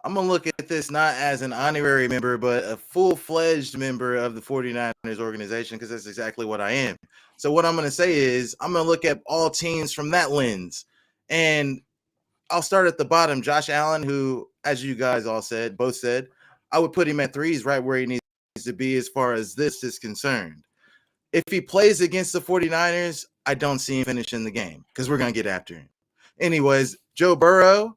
I'm going to look at this not as an honorary member, but a full-fledged member of the 49ers organization because that's exactly what I am. So what I'm going to say is I'm going to look at all teams from that lens. And I'll start at the bottom. Josh Allen, who, as you guys all said, both said, I would put him at 3. He's right where he needs to be as far as this is concerned. If he plays against the 49ers, I don't see him finishing the game because we're going to get after him. Anyways, Joe Burrow,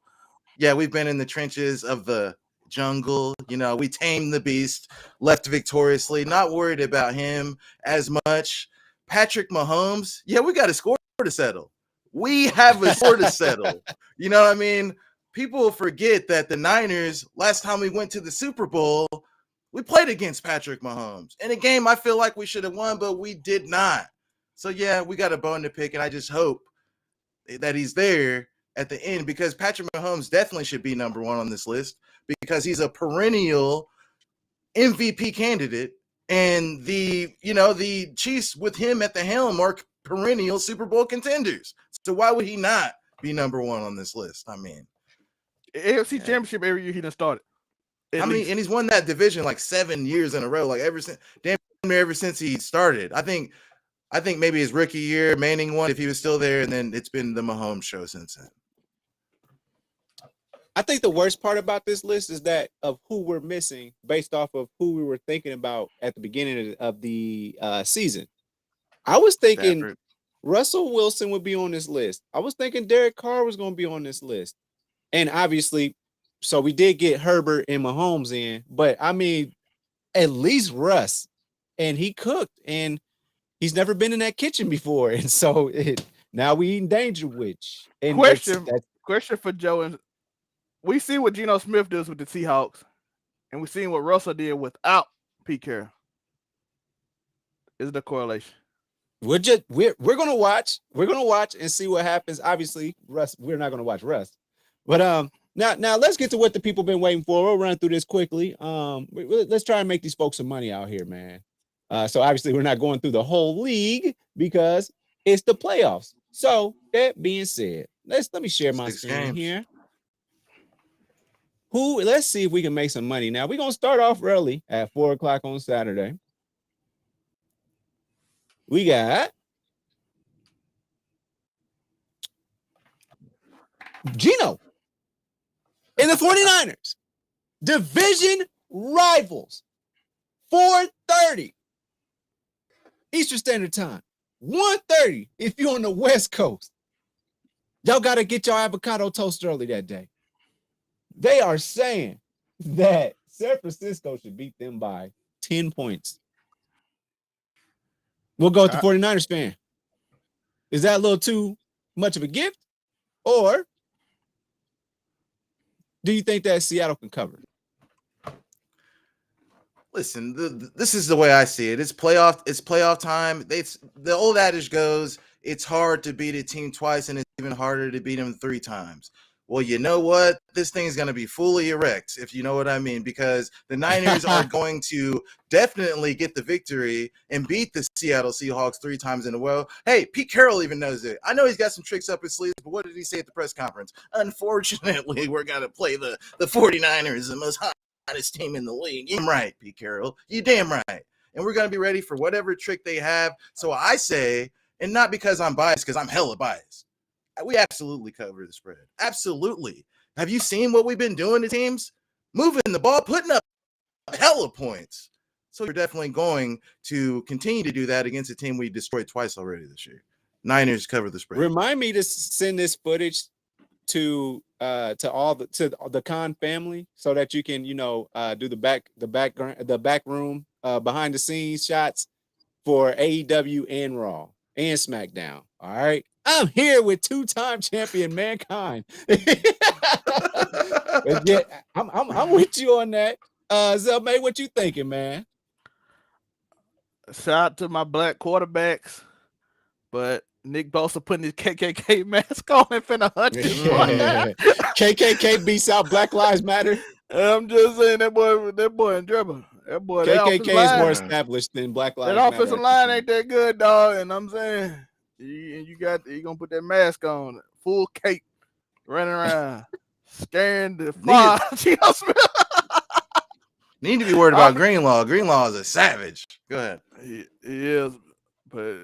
yeah, we've been in the trenches of the jungle. You know, we tamed the beast, left victoriously, not worried about him as much. Patrick Mahomes, yeah, we got a score to settle. We have a score to settle. You know what I mean? People forget that the Niners, last time we went to the Super Bowl, we played against Patrick Mahomes. In a game I feel like we should have won, but we did not. So, yeah, we got a bone to pick, and I just hope that he's there at the end because Patrick Mahomes definitely should be number 1 on this list because he's a perennial MVP candidate. And the Chiefs with him at the helm are perennial Super Bowl contenders. So why would he not be number 1 on this list? I mean, AFC Championship every year he done started. And he's won that division like 7 years in a row, like ever since he started. I think maybe his rookie year, Manning won if he was still there, and then it's been the Mahomes show since then. I think the worst part about this list is that of who we're missing based off of who we were thinking about at the beginning of the season. I was thinking Stafford. Russell Wilson would be on this list. I was thinking Derek Carr was going to be on this list. And obviously, so we did get Herbert and Mahomes in, but I mean, at least Russ. And he cooked, and he's never been in that kitchen before. And so now we eating Danger Witch. And question for Joe and we see what Geno Smith does with the Seahawks, and we've seen what Russell did without Pete Carroll. Is the correlation? We're gonna watch. We're gonna watch and see what happens. Obviously, Russ. We're not gonna watch Russ, but now let's get to what the people been waiting for. We'll run through this quickly. Let's try and make these folks some money out here, man. So obviously we're not going through the whole league because it's the playoffs. So that being said, let me share my screen here. Let's see if we can make some money. Now we're gonna start off early at 4:00 on Saturday. We got Geno and the 49ers, division rivals, 4:30 Eastern Standard Time, 1:30 if you're on the West Coast. Y'all got to get your avocado toast early that day. They are saying that San Francisco should beat them by 10 points. We'll go with the 49ers fan. Is that a little too much of a gift? Or do you think that Seattle can cover? Listen, this is the way I see it. It's playoff time. The old adage goes, it's hard to beat a team twice, and it's even harder to beat them 3 times. Well, you know what? This thing is going to be fully erect, if you know what I mean, because the Niners are going to definitely get the victory and beat the Seattle Seahawks 3 times in a row. Hey, Pete Carroll even knows it. I know he's got some tricks up his sleeves, but what did he say at the press conference? Unfortunately, we're going to play the 49ers, the most hottest team in the league. You're damn right, Pete Carroll. You damn right. And we're going to be ready for whatever trick they have. So I say, and not because I'm biased, because I'm hella biased, we absolutely cover the spread. Absolutely. Have you seen what we've been doing to teams? Moving the ball, putting up hella points. So you're definitely going to continue to do that against a team we destroyed twice already this year. Niners cover the spread. Remind me to send this footage to the Khan family so that you can, do the back room behind the scenes shots for AEW and Raw and SmackDown. All right. I'm here with 2-time champion Mankind. Yeah, I'm with you on that. Zelmay, what you thinking, man? Shout out to my black quarterbacks, but Nick Bosa putting his KKK mask on and finna hunt his boy. KKK beats out Black Lives Matter. I'm just saying that boy in dribble. That boy KKK is more established than Black Lives Matter. That offensive line ain't that good, dog. And I'm saying you gonna put that mask on, full cape, running around, scaring the fly. Need to be worried about Greenlaw. Greenlaw is a savage. Go ahead. He is, but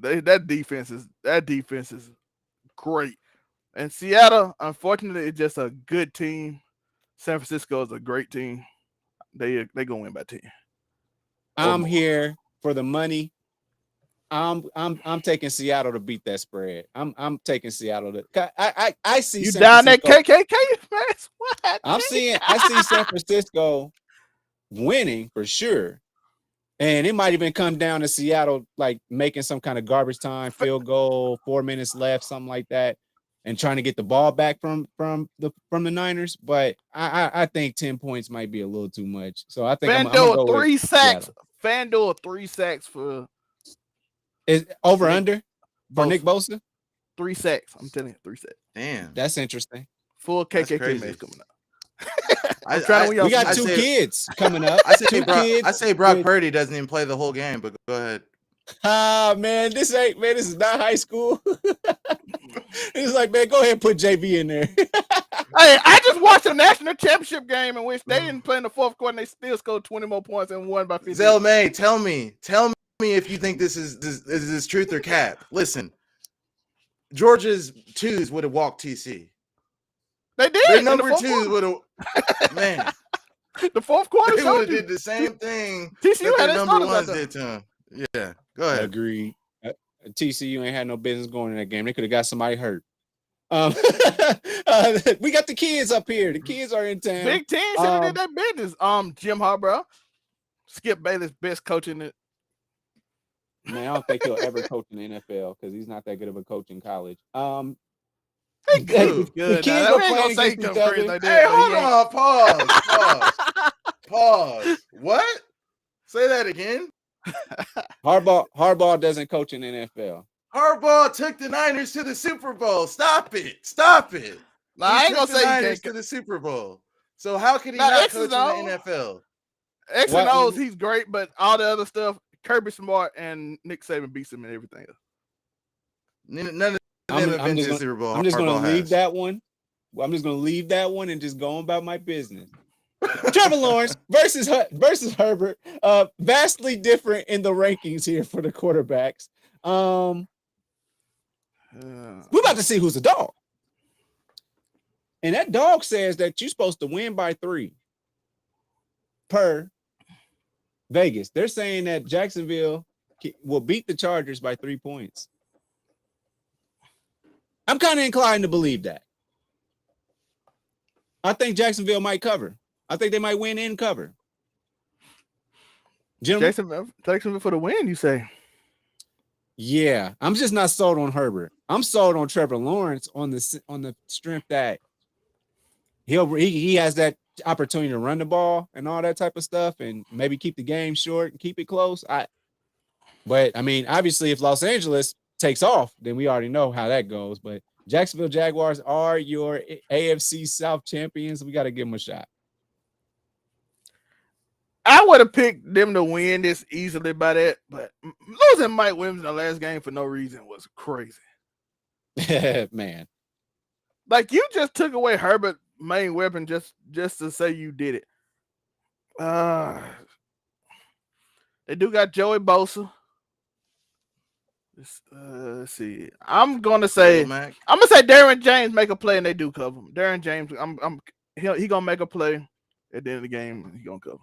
that defense is great. And Seattle, unfortunately, is just a good team. San Francisco is a great team. They gonna win by 10. I'm here for the money. I'm taking Seattle to beat that spread. I'm taking Seattle to. I see you down that KKK, man. What? I see San Francisco winning for sure, and it might even come down to Seattle like making some kind of garbage time field goal, 4 minutes left, something like that, and trying to get the ball back from the Niners. But I think 10 points might be a little too much. So I think FanDuel 3 sacks. FanDuel 3 sacks for is over under for Nick Bosa. 3 sacks. I'm telling you, 3 sacks. Damn, that's interesting. Full KKK match coming up. We got 2 kids coming up. I say Brock Purdy doesn't even play the whole game, but go ahead. Man, this is not high school. It's like, man, go ahead and put JV in there. Hey, I just watched a national championship game in which they didn't play in the fourth quarter and they still scored 20 more points and won by 50. Zelmay, tell me if you think this is truth or cap. Listen, Georgia's 2s would have walked TC. They did. Their number 2s would have, man. The fourth quarter, they would have did the same thing TCU that their number 1s did to them. Yeah, go ahead. Agreed. TCU ain't had no business going in that game. They could have got somebody hurt. We got the kids up here. The kids are in town. Big Ten should did that business. Jim Harbaugh, Skip Bayless, best coach in it. Man, I don't think he'll ever coach in the NFL because he's not that good of a coach in college. Good. The kids are playing against each other. Like hey, hold on. Pause. What? Say that again. Harbaugh doesn't coach in the NFL. Harbaugh took the Niners to the Super Bowl. Stop it. Nah, I ain't gonna say Niners to the Super Bowl. So how could he not coach in the NFL? X and O's, he's great, but all the other stuff, Kirby Smart and Nick Saban beats him and everything else. None of them have been to the Super Bowl. I'm just going to leave that one. I'm just going to leave that one and just go about my business. Trevor Lawrence versus Herbert. Vastly different in the rankings here for the quarterbacks. We're about to see who's the dog. And that dog says that you're supposed to win by 3 per Vegas. They're saying that Jacksonville will beat the Chargers by 3 points. I'm kind of inclined to believe that. I think Jacksonville might cover. I think they might win and cover. Jacksonville for the win, you say? Yeah, I'm just not sold on Herbert. I'm sold on Trevor Lawrence on the strength that he has that opportunity to run the ball and all that type of stuff, and maybe keep the game short and keep it close. But I mean, obviously, if Los Angeles takes off, then we already know how that goes. But Jacksonville Jaguars are your AFC South champions. We got to give them a shot. I would have picked them to win this easily by that, but losing Mike Williams in the last game for no reason was crazy. Man. Like, you just took away Herbert's main weapon just to say you did it. They do got Joey Bosa. Let's see. I'm gonna say Darren James make a play and they do cover him. Darren James, he gonna make a play at the end of the game. He gonna cover.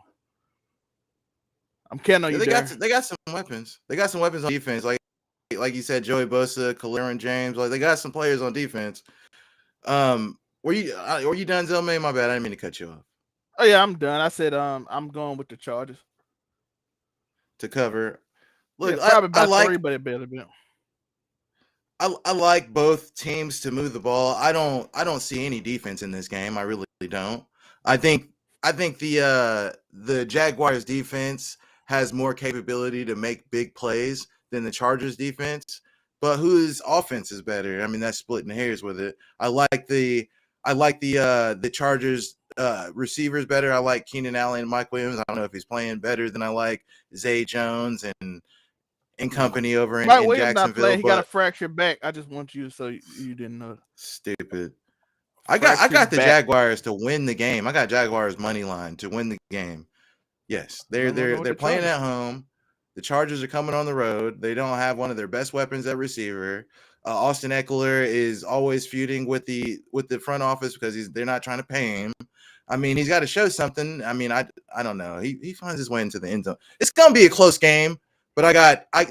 I'm counting on you. They got some weapons. They got some weapons on defense, like you said, Joey Bosa, Khalil James. Like, they got some players on defense. Were you done, Zelmay? My bad. I didn't mean to cut you off. Oh yeah, I'm done. I said I'm going with the Chargers to cover. Look, yeah, probably about I like 3, but it better be. I like both teams to move the ball. I don't see any defense in this game. I really don't. I think the Jaguars defense has more capability to make big plays than the Chargers defense. But whose offense is better? I mean, that's splitting hairs with it. I like the Chargers receivers better. I like Keenan Allen and Mike Williams. I don't know if he's playing better than I like Zay Jones and company over in Williams Jacksonville. Not playing. He got a fractured back. I just want you so you didn't know. Stupid. I got the Jaguars to win the game. I got Jaguars money line to win the game. Yes, they're playing at home. The Chargers are coming on the road. They don't have one of their best weapons at receiver. Austin Eckler is always feuding with the front office because they're not trying to pay him. I mean, he's got to show something. I mean, I don't know. He finds his way into the end zone. It's gonna be a close game, but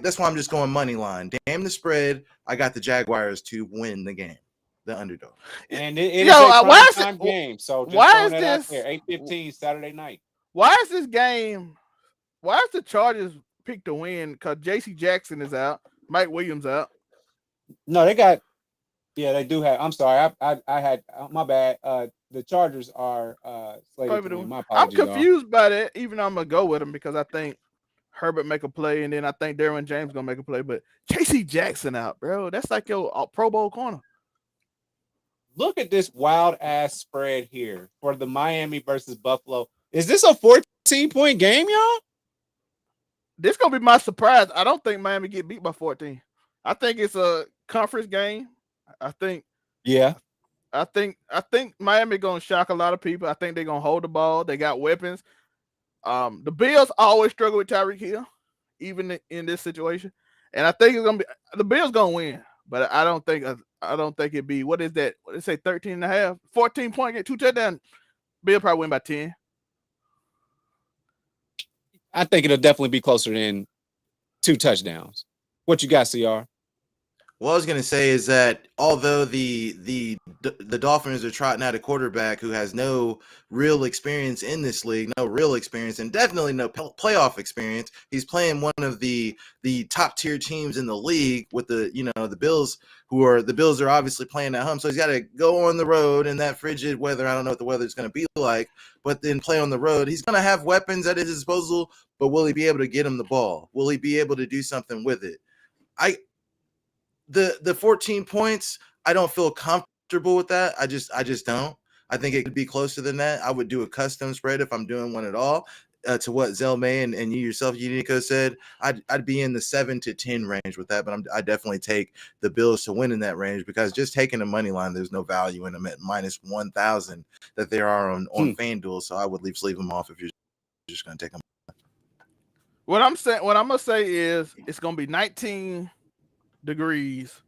that's why I'm just going money line. Damn the spread. I got the Jaguars to win the game, the underdog. And it is a prime game. So just why is this 8:15 Saturday night? Why is this game? Why is the Chargers picked to win? Because J.C. Jackson is out, Mike Williams out. No, they got. Yeah, they do have. I'm sorry, I had my bad. The Chargers are slated to win. My apologies, I'm confused by that. Even though I'm gonna go with them because I think Herbert make a play, and then I think Darren James gonna make a play. But J.C. Jackson out, bro. That's like your Pro Bowl corner. Look at this wild ass spread here for the Miami versus Buffalo. Is this a 14-point game, y'all? This gonna be my surprise. I don't think Miami get beat by 14. I think it's a conference game. I think Miami gonna shock a lot of people. I think they're gonna hold the ball. They got weapons. The Bills always struggle with Tyreek Hill, even in this situation. And I think it's gonna be the Bills gonna win, but I don't think it'd be what is that? What did they say 13.5, 14-point game, 2 touchdowns. Bill probably win by 10. I think it'll definitely be closer than 2 touchdowns. What you got, CR? What I was gonna say is that although the Dolphins are trotting out a quarterback who has no real experience in this league, and definitely no playoff experience, he's playing one of the top tier teams in the league with the Bills, the Bills are obviously playing at home, so he's got to go on the road in that frigid weather. I don't know what the weather is going to be like, but then play on the road. He's going to have weapons at his disposal, but will he be able to get him the ball? Will he be able to do something with it? The 14 points, I don't feel comfortable with that. I just don't. I think it could be closer than that. I would do a custom spread if I'm doing one at all. To what Zelmay and you yourself, Uniqo, said, I'd be in the 7 to 10 range with that, but I definitely take the Bills to win in that range because just taking a money line, there's no value in them at minus 1,000 that there are on FanDuel. So I would leave them off if you're just going to take them. What I'm gonna say is it's gonna be 19 degrees,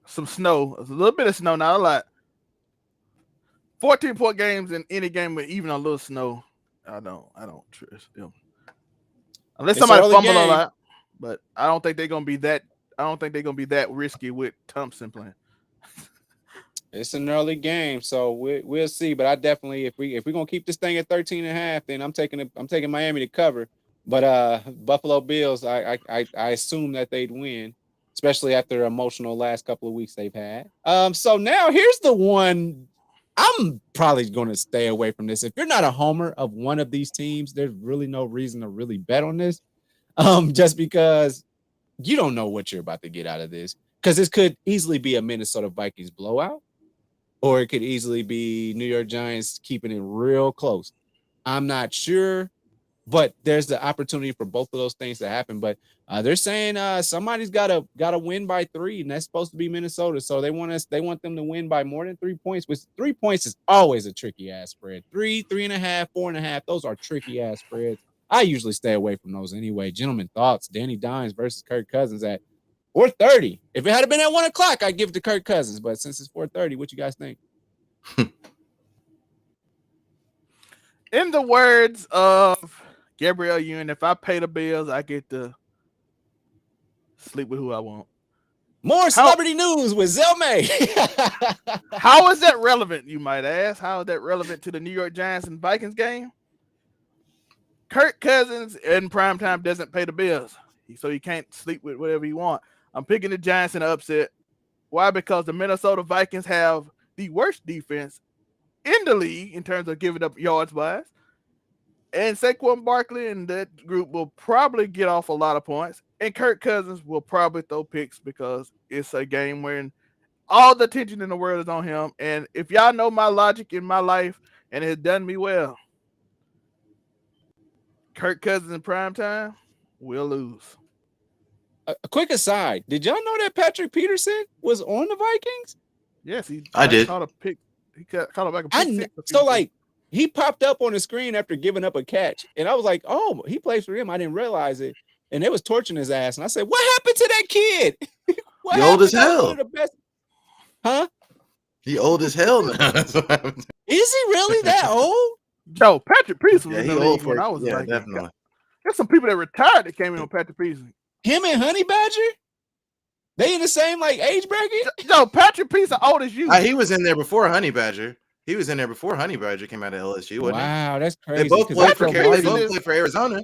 some snow, a little bit of snow, not a lot. 14-point games in any game with even a little snow. I don't trust them. Unless somebody fumble a lot, but I don't think they're gonna be that. I don't think they're gonna be that risky with Thompson playing. It's an early game, so we'll see. But I definitely, if we're gonna keep this thing at 13.5, then I'm taking Miami to cover. But Buffalo Bills, I assume that they'd win, especially after the emotional last couple of weeks they've had. So now here's the one. I'm probably going to stay away from this. If you're not a homer of one of these teams, there's really no reason to really bet on this. Just because you don't know what you're about to get out of this. because this could easily be a Minnesota Vikings blowout, or it could easily be New York Giants keeping it real close. I'm not sure, but there's the opportunity for both of those things to happen. But they're saying somebody's got to win by 3, and that's supposed to be Minnesota. So they want them to win by more than 3 points. Which 3 points is always a tricky ass spread. 3, 3.5, 4.5. Those are tricky ass spreads. I usually stay away from those anyway. Gentlemen, thoughts? Danny Dimes versus Kirk Cousins at 4:30. If it had been at 1 o'clock, I'd give it to Kirk Cousins. But since it's 4:30, what you guys think? In the words of Gabrielle Union, if I pay the bills, I get to sleep with who I want. More celebrity news with Zelmay. How is that relevant, you might ask? How is that relevant to the New York Giants and Vikings game? Kirk Cousins in primetime doesn't pay the bills, so he can't sleep with whatever he wants. I'm picking the Giants in an upset. Why? Because the Minnesota Vikings have the worst defense in the league in terms of giving up yards wise. And Saquon Barkley and that group will probably get off a lot of points. And Kirk Cousins will probably throw picks because it's a game where all the attention in the world is on him. And if y'all know my logic in my life, and it has done me well, Kirk Cousins in primetime will lose. A quick aside, did y'all know that Patrick Peterson was on the Vikings? Yes, I did. Caught a pick. He caught back a pick. So like he popped up on the screen after giving up a catch, and I was like, "Oh, he plays for him." I didn't realize it, and they was torching his ass. And I said, "What happened to that kid? He old as hell. One of the best. Huh? He old as hell now. Is he really that old? No, Patrick Peterson was Yeah, in he the old league for when it. I was Yeah, like, definitely. there's some people that retired that came in on Patrick Peterson. Him and Honey Badger? They in the same like age bracket? No, Patrick Peterson old as you. He was in there before Honey Badger. He was in there before Honey Badger came out of LSU, wasn't he? Wow, that's crazy. They both played for Peterson for Arizona.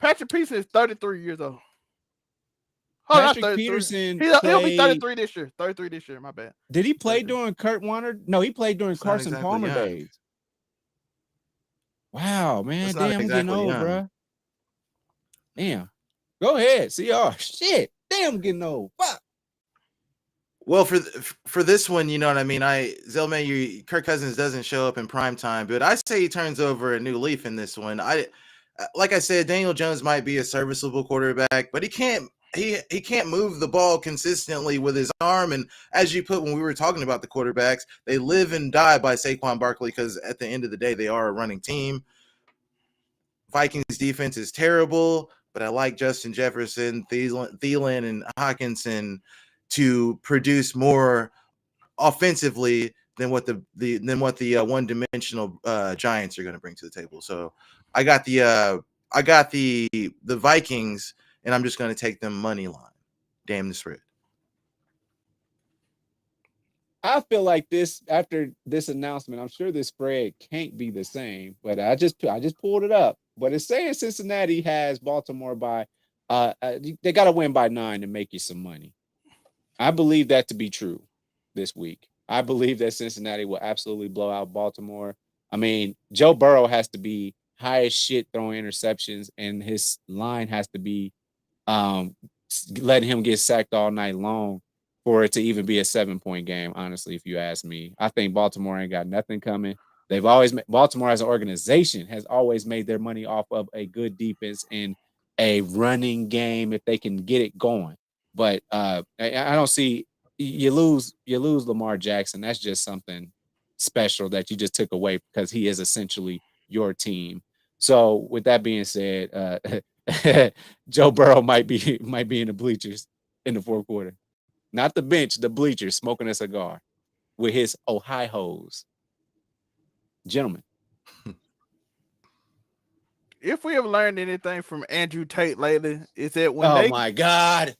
Patrick Peterson is 33 years old. Patrick Peterson He'll be 33 this year. 33 this year, my bad. Did he play during Kurt Warner? No, he played during Carson exactly Palmer young. days. Wow, man. That's not Damn, I'm exactly getting old, young. bro. Damn. Go ahead, CR. Shit. Damn, I'm getting old. Fuck. Well, for this one, you know what I mean. Zelmay, Kirk Cousins doesn't show up in prime time, but I say he turns over a new leaf in this one. Like I said, Daniel Jones might be a serviceable quarterback, but he can't move the ball consistently with his arm. And as you put when we were talking about the quarterbacks, they live and die by Saquon Barkley because at the end of the day, they are a running team. Vikings defense is terrible, but I like Justin Jefferson, Thielen, and Hawkinson to produce more offensively than what the one-dimensional Giants are going to bring to the table. So I got the Vikings, and I'm just going to take them money line. Damn the spread. I feel like this after this announcement, I'm sure this spread can't be the same, but I just pulled it up. But it's saying Cincinnati has Baltimore by they got to win by 9 to make you some money. I believe that to be true this week. I believe that Cincinnati will absolutely blow out Baltimore. I mean, Joe Burrow has to be high as shit throwing interceptions, and his line has to be letting him get sacked all night long for it to even be a 7-point game, honestly, if you ask me. I think Baltimore ain't got nothing coming. Baltimore as an organization has always made their money off of a good defense and a running game if they can get it going. But I don't see you lose Lamar Jackson. That's just something special that you just took away because he is essentially your team. So with that being said, Joe Burrow might be in the bleachers in the fourth quarter. Not the bench, the bleachers, smoking a cigar with his Ohio's. Gentlemen. If we have learned anything from Andrew Tate lately, it's that my God.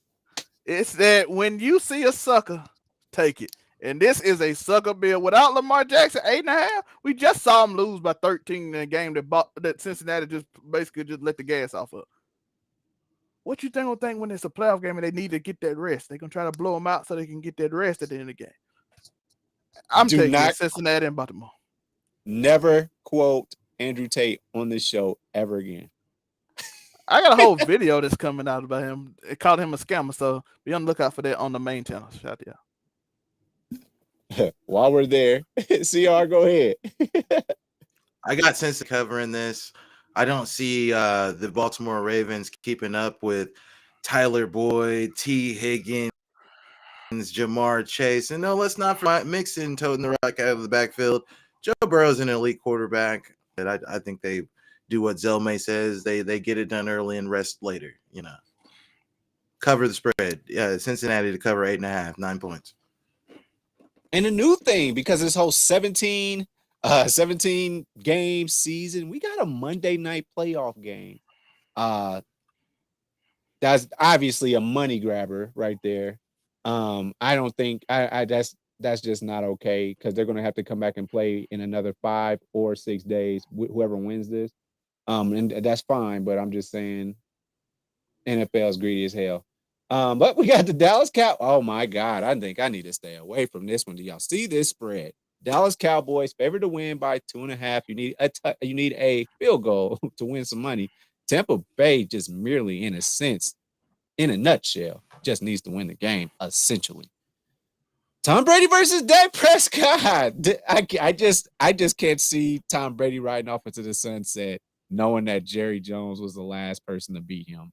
It's that when you see a sucker, take it. And this is a sucker bill. Without Lamar Jackson, 8.5, we just saw him lose by 13 in a game that Cincinnati just basically just let the gas off of. What you think when it's a playoff game and they need to get that rest? They're going to try to blow them out so they can get that rest at the end of the game. I'm taking Cincinnati and Baltimore. Never quote Andrew Tate on this show ever again. I got a whole video that's coming out about him. It called him a scammer, so be on the lookout for that on the main channel. Shout out to y'all. While we're there, CR, go ahead. I got sense of covering this. I don't see the Baltimore Ravens keeping up with Tyler Boyd, T. Higgins, Jamar Chase. And no, let's not forget Mixon toting the rock out of the backfield. Joe Burrow's an elite quarterback. But I think they do what Zelmay says. They get it done early and rest later, you know. Cover the spread. Yeah, Cincinnati to cover 8.5, 9 points. And a new thing, because this whole 17 game season, we got a Monday night playoff game. That's obviously a money grabber right there. I don't think that's just not okay, because they're going to have to come back and play in another 5 or 6 days, whoever wins this. And that's fine, but I'm just saying NFL's greedy as hell. But we got the Dallas Cowboys. Oh my God, I think I need to stay away from this one. Do y'all see this spread? Dallas Cowboys favored to win by 2.5. You need a field goal to win some money. Tampa Bay just merely, in a nutshell, just needs to win the game, essentially. Tom Brady versus Dak Prescott. I just can't see Tom Brady riding off into the sunset knowing that Jerry Jones was the last person to beat him.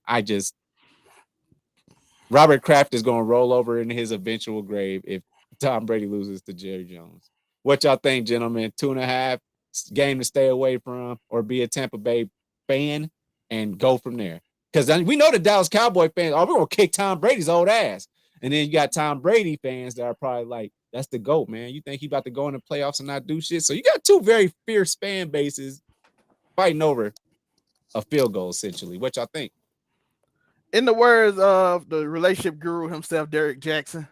Robert Kraft is going to roll over in his eventual grave if Tom Brady loses to Jerry Jones. What y'all think, gentlemen? 2.5 game to stay away from, or be a Tampa Bay fan and go from there? Because we know the Dallas Cowboy fans, we're going to kick Tom Brady's old ass. And then you got Tom Brady fans that are probably like, that's the GOAT, man. You think he about to go in the playoffs and not do shit? So you got two very fierce fan bases fighting over a field goal, essentially. What y'all think? In the words of the relationship guru himself, Derek Jackson,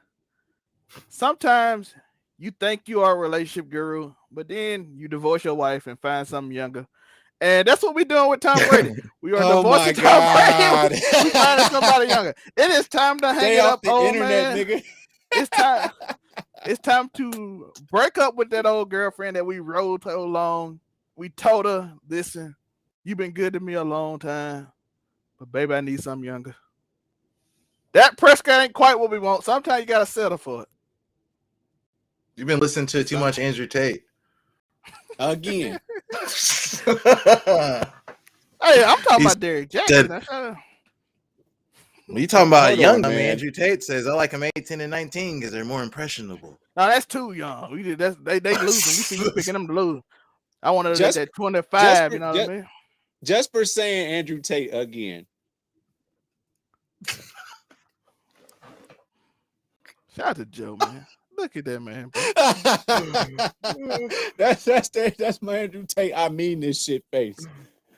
sometimes you think you are a relationship guru, but then you divorce your wife and find something younger. And that's what we're doing with Tom Brady. We are divorcing Tom Brady. We finding somebody younger. It is time to hang it up, old internet, man. Nigga. It's time. It's time to break up with that old girlfriend that we rode so long. We told her, listen, you've been good to me a long time, but baby, I need something younger. That Prescott ain't quite what we want. Sometimes you gotta settle for it. You've been listening to too much Andrew Tate. Again. Hey, I'm talking about Derek Jackson. When you talking about young, Andrew Tate says I like them 18 and 19 because they're more impressionable. No, that's too young. They losing. We see you picking them to lose. I wanted to that 25. You know what I mean? Just for saying Andrew Tate again. Shout out to Joe, man. Look at that, man. That's my Andrew Tate. I mean this shit face.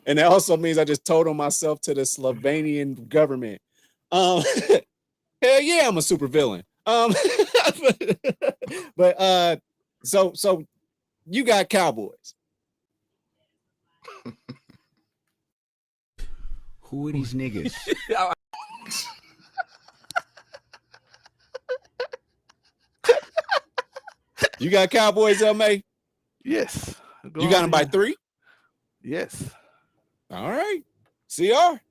And that also means I just told on myself to the Slovenian government. Hell yeah, I'm a super villain. But so you got Cowboys. Who are these niggas? You got Cowboys, LMA? Yes. You got them by 3? Yes. All right. CR.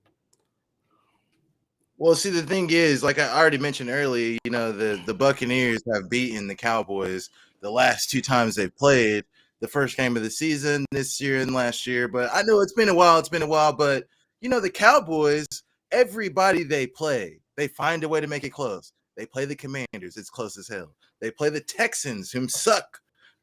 Well, see, the thing is, like I already mentioned earlier, you know, the Buccaneers have beaten the Cowboys the last 2 times they've played. The first game of the season this year and last year. But I know it's been a while. But, you know, the Cowboys, everybody they play, they find a way to make it close. They play the Commanders. It's close as hell. They play the Texans, whom suck,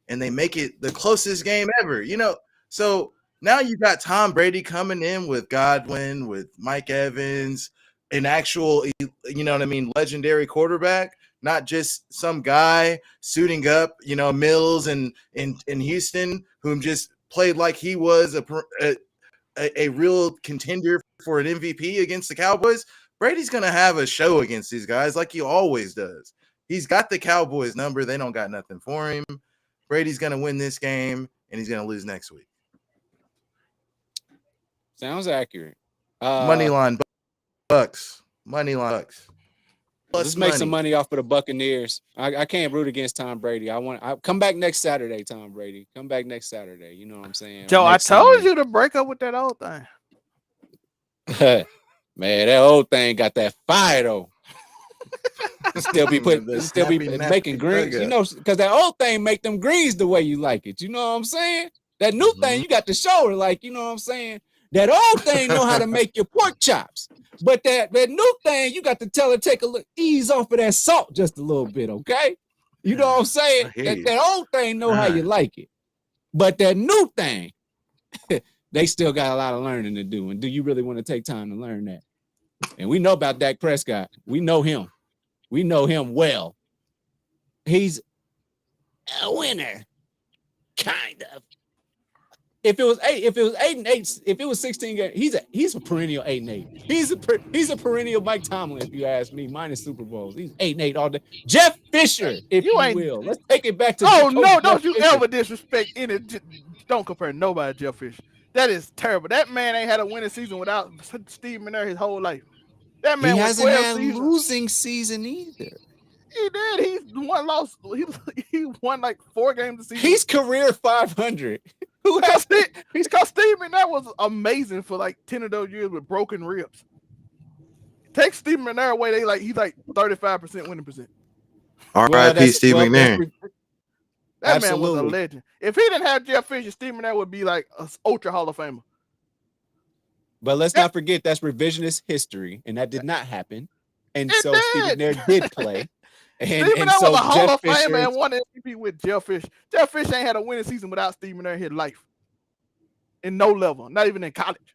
and they make it the closest game ever. You know, so now you got Tom Brady coming in with Godwin, with Mike Evans, an actual, you know what I mean, legendary quarterback, not just some guy suiting up, you know, Mills in Houston, whom just played like he was a real contender for an MVP against the Cowboys. Brady's going to have a show against these guys like he always does. He's got the Cowboys number. They don't got nothing for him. Brady's going to win this game, and he's going to lose next week. Sounds accurate. Money line Bucks. Money line Bucks. Let's make some money off of the Buccaneers. I can't root against Tom Brady. I come back next Saturday, Tom Brady. Come back next Saturday. You know what I'm saying? Joe, I told you to break up with that old thing. Man, that old thing got that fire though. Still be making greens, you know, because that old thing make them greens the way you like it. You know what I'm saying? That new thing, you got to show her, like, you know what I'm saying? That old thing know how to make your pork chops. But that new thing, you got to tell her, take a look, ease off of that salt just a little bit, okay? You know what I'm saying? That old thing know how you like it. But that new thing, they still got a lot of learning to do. And do you really want to take time to learn that? And we know about Dak Prescott. We know him. We know him well. He's a winner, kind of. If it was 8-8, if it was 16 games, he's a perennial 8-8. He's a perennial Mike Tomlin, if you ask me, minus Super Bowls. He's 8-8 all day. Jeff Fisher, if you will. Let's take it back to don't you ever disrespect any. Don't compare nobody to Jeff Fisher. That is terrible. That man ain't had a winning season without Steve McNair his whole life. That man hasn't had a losing season either. He did. He won like 4 games a season. He's career 500. Because Steve McNair was amazing for like 10 of those years with broken ribs. Take Steve McNair away, he's like 35% winning percent. R.I.P. Steve McNair. That man was a legend. If he didn't have Jeff Fisher, Steve McNair would be like an ultra Hall of Famer. But let's not forget that's revisionist history, and that did not happen. And so Steve McNair did play. Steve McNair was a Hall of Famer and won MVP with Jeff Fisher. Jeff Fisher ain't had a winning season without Steve McNair in his life. In no level, not even in college.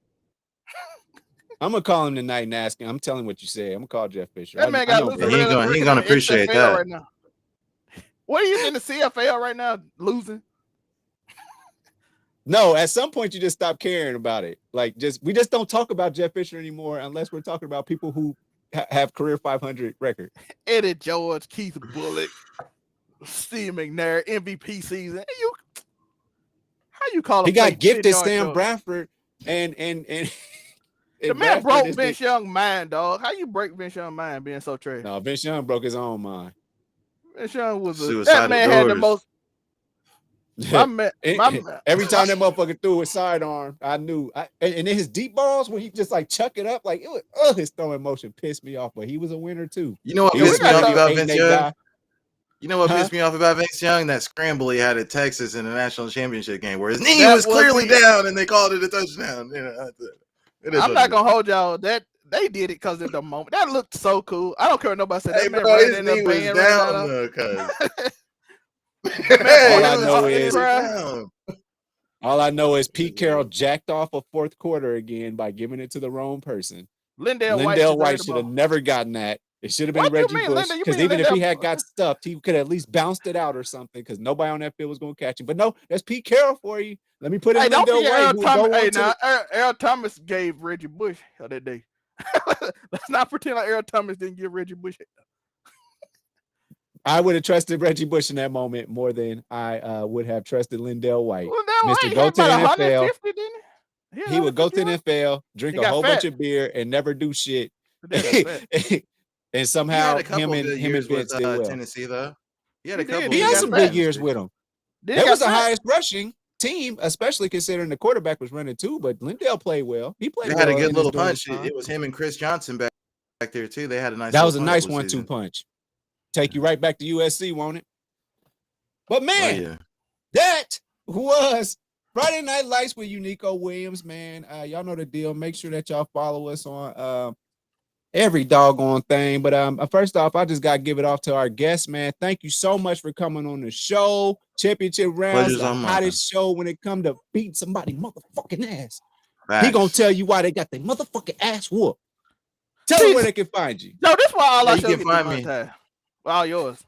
I'm gonna call him tonight and ask him. I'm telling him what you said. I'm gonna call Jeff Fisher. That man got losing. He gonna appreciate that. Right now. What are you in the CFL right now? Losing? No, at some point you just stop caring about it. Like we just don't talk about Jeff Fisher anymore unless we're talking about people who have career 500 record. Eddie George, Keith Bullock, Steve McNair, MVP season. How you call him? He got gifted Sam Bradford and the man broke Vince Young's mind, dog. How you break Vince Young's mind being so trash? No, Vince Young broke his own mind. Vince Young was that man had the most. Every time that motherfucker threw his sidearm, I knew. And then his deep balls, when he just like chuck it up, like it was, his throwing motion pissed me off. But he was a winner too. You know what pissed me off about Vince Young? You know what pissed me off about Vince Young? That scramble he had at Texas in the national championship game, where his knee was clearly down and they called it a touchdown. You know, I'm not gonna hold y'all. That they did it because of the moment. That looked so cool. I don't care what nobody said. Hey, That bro, man his knee was down. All I know is Pete Carroll jacked off a fourth quarter again by giving it to the wrong person. Lindell White should have never gotten that. It should have been Reggie Bush, because even if he had got stuffed, he could at least bounced it out or something, because nobody on that field was going to catch him. But no, that's Pete Carroll for you. Let me put in Lindell White. Earl Thomas gave Reggie Bush that day. Let's not pretend like Earl Thomas didn't give Reggie Bush. I would have trusted Reggie Bush in that moment more than I would have trusted Lindell White. Mr. Go to the NFL. He would go to the NFL, drink a whole bunch of beer, and never do shit. And somehow him and Vince did well. Tennessee, though. He had some big years with him. That was the highest rushing team, especially considering the quarterback was running too. But Lindell played well. He played. They had a good little punch. It was him and Chris Johnson back there too. They had a nice. That was a nice 1-2 punch. Take you right back to USC, won't it? But man, that was Friday Night Lights with Uniqo Williams, man. Y'all know the deal. Make sure that y'all follow us on every doggone thing. But first off, I just got to give it off to our guest, man. Thank you so much for coming on the show. Championship rounds, the hottest show when it come to beating somebody motherfucking ass. He gonna tell you why they got their motherfucking ass whooped. Tell them where they can find you. No, this is why all I can find me. All yours.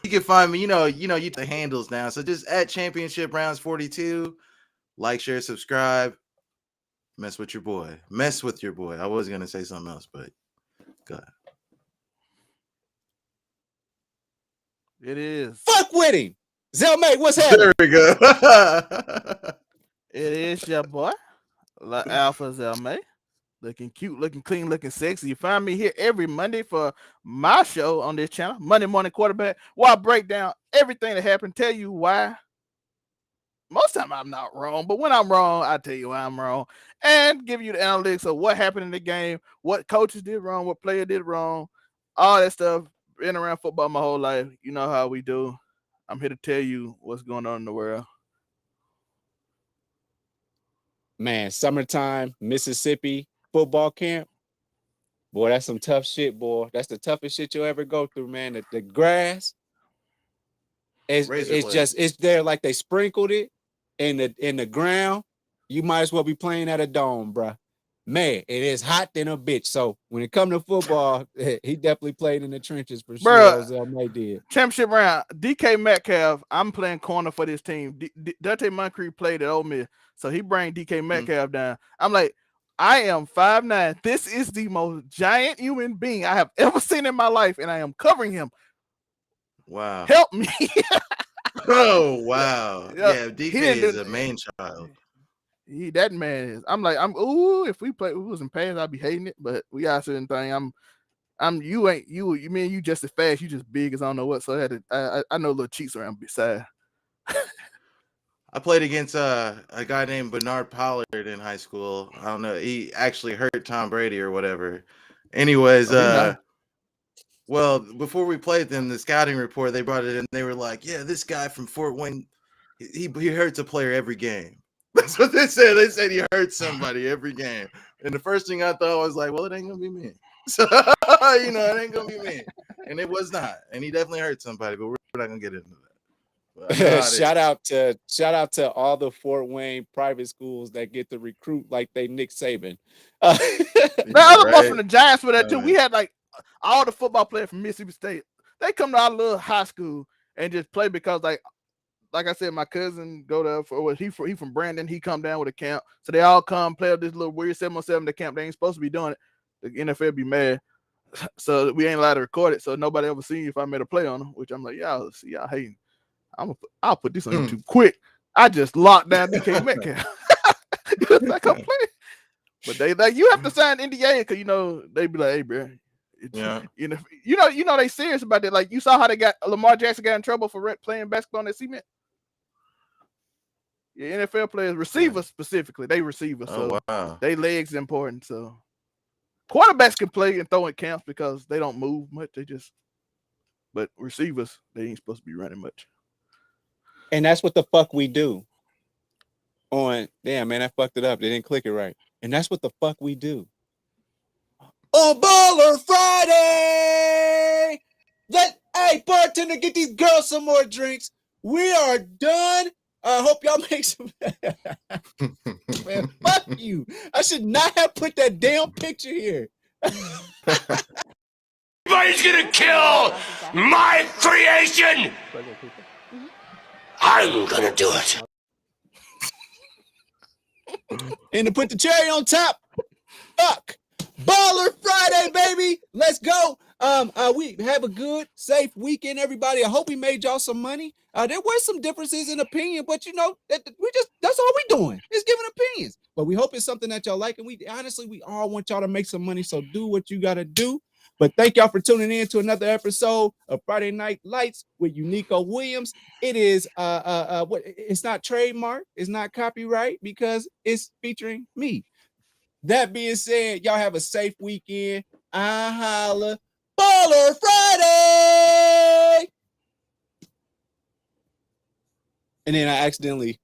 You can find me, you the handles now. So just at Championship Rounds 42, like, share, subscribe, mess with your boy. I was gonna say something else, but go ahead. It is. Fuck with him. Zelmay, what's happening? There we go. It is your boy, La Alpha Zelmay. Looking cute, looking clean, looking sexy. You find me here every Monday for my show on this channel, Monday Morning Quarterback, where I break down everything that happened, tell you why most time I'm not wrong, but when I'm wrong, I tell you why I'm wrong and give you the analytics of what happened in the game, what coaches did wrong, what player did wrong, all that stuff. Been around football my whole life. You know how we do. I'm here to tell you what's going on in the world. Man, summertime, Mississippi football camp. Boy, that's some tough shit, boy. That's the toughest shit you'll ever go through, man. The grass, it's there like they sprinkled it in the ground. You might as well be playing at a dome, bro. Man, it is hot than a bitch. So when it come to football, he definitely played in the trenches for sure. Ozell May did. Championship round, DK Metcalf. I'm playing corner for this team. Dante Moncrief played at Ole Miss, so he bring DK Metcalf down. I'm like, I am 5'9". This is the most giant human being I have ever seen in my life, and I am covering him. Wow. Help me. Oh, wow. Yeah, DK is a main child. That man is. I'm like, if we was in pass, I'd be hating it, but we got certain thing. You mean you just as fast, you just big as I don't know what. So I know little cheeks around beside. I played against a guy named Bernard Pollard in high school. I don't know. He actually hurt Tom Brady or whatever. Anyways, well, before we played them, the scouting report, they brought it in. They were like, yeah, this guy from Fort Wayne, he hurts a player every game. That's what they said. They said he hurts somebody every game. And the first thing I thought was like, well, it ain't going to be me. So, it ain't going to be me. And it was not. And he definitely hurt somebody, but we're not going to get into that. Shout out to all the Fort Wayne private schools that get to recruit like they Nick Saban. Other boys from the Giants for that too. We had like all the football players from Mississippi State. They come to our little high school and just play because like I said, my cousin go there he from Brandon. He come down with a camp, so they all come play this little weird 7-on-7 the camp. They ain't supposed to be doing it. The NFL be mad, so we ain't allowed to record it. So nobody ever seen if I made a play on them. Which I'm like, y'all hating. I'll put this on YouTube quick. I just locked down DK Metcalf. Like I'm playing. But they like you have to sign NDA because they be like, hey, bro. Yeah. They serious about that. Like you saw how they got Lamar Jackson got in trouble for playing basketball on that cement. Yeah, NFL players, receivers specifically, they receivers. So wow. They legs important. So quarterbacks can play and throw in camps because they don't move much. But receivers, they ain't supposed to be running much. And that's what the fuck we do. Damn, man, I fucked it up. They didn't click it right. And that's what the fuck we do. On Baller Friday! Hey, bartender, get these girls some more drinks. We are done. I hope y'all make some. Man, fuck you. I should not have put that damn picture here. Everybody's gonna kill my creation. I'm gonna do it. And to put the cherry on top, fuck. Baller Friday, baby. Let's go. We have a good, safe weekend, everybody. I hope we made y'all some money. There were some differences in opinion, but that's all we doing is giving opinions. But we hope it's something that y'all like. And we all want y'all to make some money. So do what you gotta do. But thank y'all for tuning in to another episode of Friday Night Lights with Uniqo Williams. It is it's not trademark, it's not copyright because it's featuring me. That being said, y'all have a safe weekend. I holla. Baller Friday! And then I accidentally